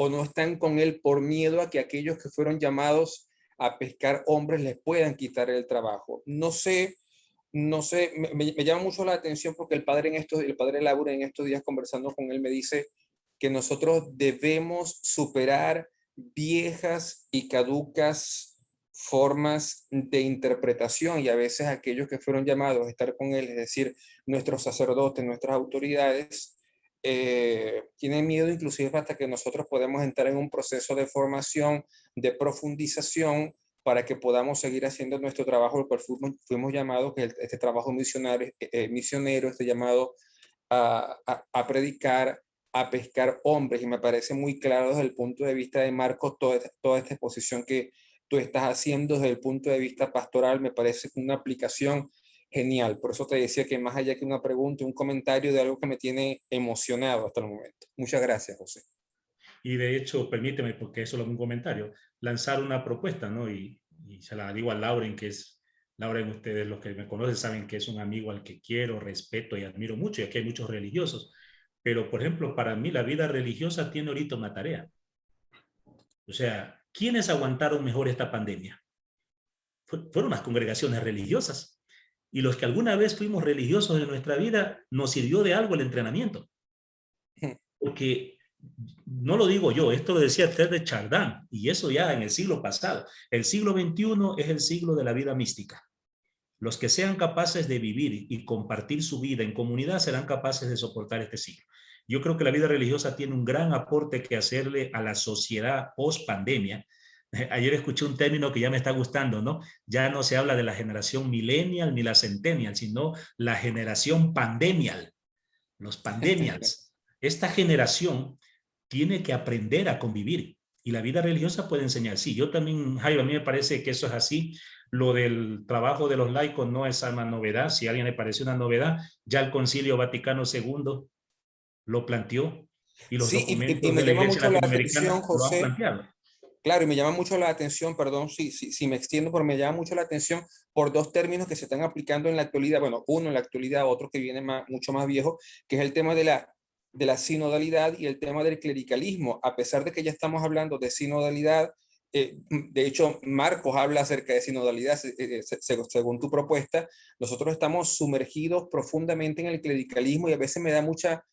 no están con él por miedo a que aquellos que fueron llamados a pescar hombres les puedan quitar el trabajo. No sé, me llama mucho la atención porque el padre Laura en estos días conversando con él me dice que nosotros debemos superar viejas y caducas formas de interpretación, y a veces aquellos que fueron llamados a estar con él, es decir, nuestros sacerdotes, nuestras autoridades, tienen miedo inclusive hasta que nosotros podemos entrar en un proceso de formación, de profundización, para que podamos seguir haciendo nuestro trabajo, porque fuimos llamados, que este trabajo misionero, este llamado a predicar, a pescar hombres, y me parece muy claro desde el punto de vista de Marcos toda esta exposición que tú estás haciendo desde el punto de vista pastoral. Me parece una aplicación genial. Por eso te decía que más allá que una pregunta, un comentario de algo que me tiene emocionado hasta el momento. Muchas gracias, José. Y de hecho, permíteme, porque eso es un comentario, lanzar una propuesta, ¿no? Y se la digo a Lauren, que es, Lauren, ustedes los que me conocen saben que es un amigo al que quiero, respeto y admiro mucho, y aquí hay muchos religiosos. Pero, por ejemplo, para mí la vida religiosa tiene ahorita una tarea. O sea, ¿quiénes aguantaron mejor esta pandemia? Fueron las congregaciones religiosas. Y los que alguna vez fuimos religiosos en nuestra vida, nos sirvió de algo el entrenamiento. Porque no lo digo yo, esto lo decía Teilhard de Chardin, y eso ya en el siglo pasado. El siglo XXI es el siglo de la vida mística. Los que sean capaces de vivir y compartir su vida en comunidad serán capaces de soportar este siglo. Yo creo que la vida religiosa tiene un gran aporte que hacerle a la sociedad post pandemia. Ayer escuché un término que ya me está gustando, ¿no? Ya no se habla de la generación millennial ni la centennial, sino la generación pandemial, los pandemials. Esta generación tiene que aprender a convivir y la vida religiosa puede enseñar. Sí, yo también, Jairo, a mí me parece que eso es así. Lo del trabajo de los laicos no es una novedad. Si a alguien le parece una novedad, ya el Concilio Vaticano II lo planteó y los documentos y me de la llama Iglesia mucho la Latinoamericana atención, lo han José. planteado. Claro, y me llama mucho la atención, perdón si me extiendo, pero me llama mucho la atención por dos términos que se están aplicando en la actualidad. Bueno, uno en la actualidad, otro que viene mucho más viejo, que es el tema de la sinodalidad y el tema del clericalismo. A pesar de que ya estamos hablando de sinodalidad, de hecho, Marcos habla acerca de sinodalidad, según tu propuesta, nosotros estamos sumergidos profundamente en el clericalismo y a veces me da mucha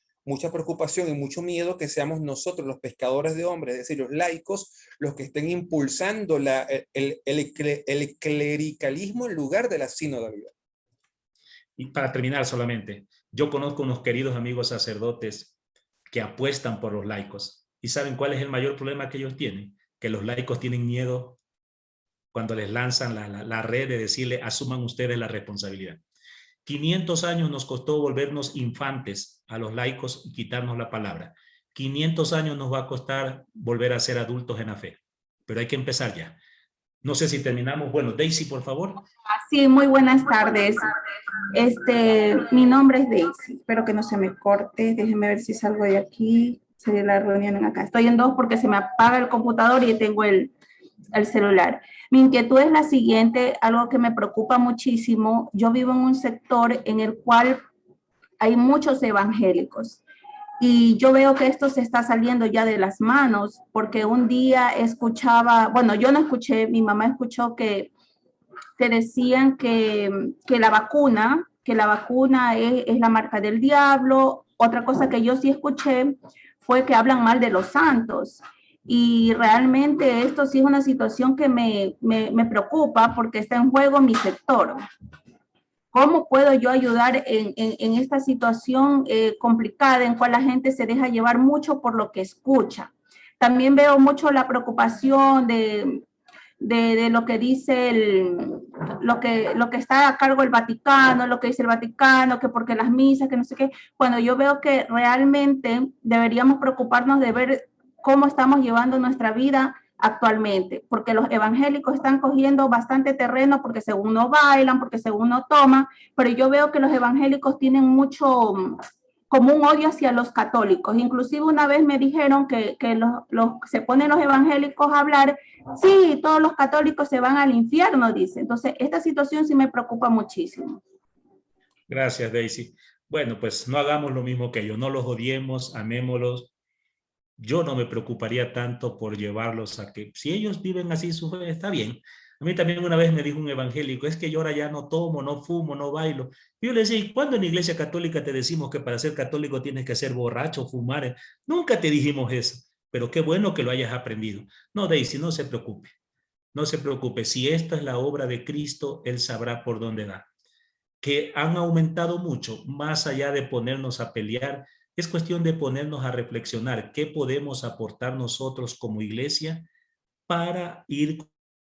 preocupación y mucho miedo que seamos nosotros los pescadores de hombres, es decir, los laicos, los que estén impulsando el clericalismo en lugar de la sinodalidad. Y para terminar solamente, yo conozco unos queridos amigos sacerdotes que apuestan por los laicos. ¿Y saben cuál es el mayor problema que ellos tienen? Que los laicos tienen miedo cuando les lanzan la red de decirle, asuman ustedes la responsabilidad. 500 años nos costó volvernos infantes a los laicos y quitarnos la palabra. 500 años nos va a costar volver a ser adultos en la fe. Pero hay que empezar ya. No sé si terminamos. Bueno, Daisy, por favor. Sí, muy buenas tardes. Mi nombre es Daisy. Espero que no se me corte. Déjenme ver si salgo de aquí. Sería la reunión en acá. Estoy en dos porque se me apaga el computador y tengo el celular. Mi inquietud es la siguiente, algo que me preocupa muchísimo. Yo vivo en un sector en el cual hay muchos evangélicos y yo veo que esto se está saliendo ya de las manos porque un día escuchaba, bueno, yo no escuché, mi mamá escuchó que decían que la vacuna es la marca del diablo. Otra cosa que yo sí escuché fue que hablan mal de los santos. Y realmente esto sí es una situación que me preocupa porque está en juego mi sector. ¿Cómo puedo yo ayudar en esta situación complicada en cual la gente se deja llevar mucho por lo que escucha? También veo mucho la preocupación de lo que dice lo que está a cargo del Vaticano, lo que dice el Vaticano, que porque las misas, que no sé qué. Cuando yo veo que realmente deberíamos preocuparnos de ver cómo estamos llevando nuestra vida actualmente, porque los evangélicos están cogiendo bastante terreno porque según no bailan, porque según no toman, pero yo veo que los evangélicos tienen mucho como un odio hacia los católicos. Inclusive una vez me dijeron que se ponen los evangélicos a hablar, sí, todos los católicos se van al infierno, dice. Entonces, esta situación sí me preocupa muchísimo. Gracias, Daisy. Bueno, pues no hagamos lo mismo que ellos, no los odiemos, amémoslos. Yo no me preocuparía tanto por llevarlos a que, si ellos viven así su fe, está bien. A mí también una vez me dijo un evangélico, es que yo ahora ya no tomo, no fumo, no bailo. Y yo le decía, ¿y cuándo en la iglesia católica te decimos que para ser católico tienes que ser borracho, fumar? Nunca te dijimos eso, pero qué bueno que lo hayas aprendido. No, Daisy, no se preocupe. No se preocupe, si esta es la obra de Cristo, Él sabrá por dónde va. Que han aumentado mucho, más allá de ponernos a pelear, es cuestión de ponernos a reflexionar qué podemos aportar nosotros como iglesia para ir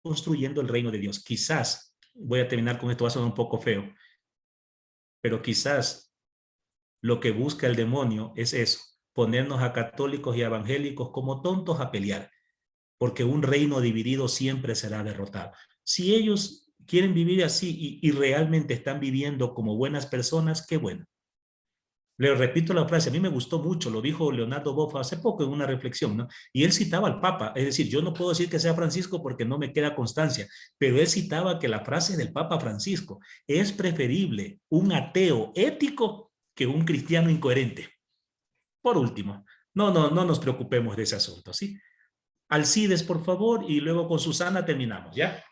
construyendo el reino de Dios. Quizás, voy a terminar con esto, va a sonar un poco feo, pero quizás lo que busca el demonio es eso, ponernos a católicos y evangélicos como tontos a pelear, porque un reino dividido siempre será derrotado. Si ellos quieren vivir así y realmente están viviendo como buenas personas, qué bueno. Le repito la frase, a mí me gustó mucho, lo dijo Leonardo Boff hace poco en una reflexión, ¿no? Y él citaba al Papa, es decir, yo no puedo decir que sea Francisco porque no me queda constancia, pero él citaba que la frase del Papa Francisco, es preferible un ateo ético que un cristiano incoherente. Por último, no nos preocupemos de ese asunto, ¿sí? Alcides, por favor, y luego con Susana terminamos, ¿ya?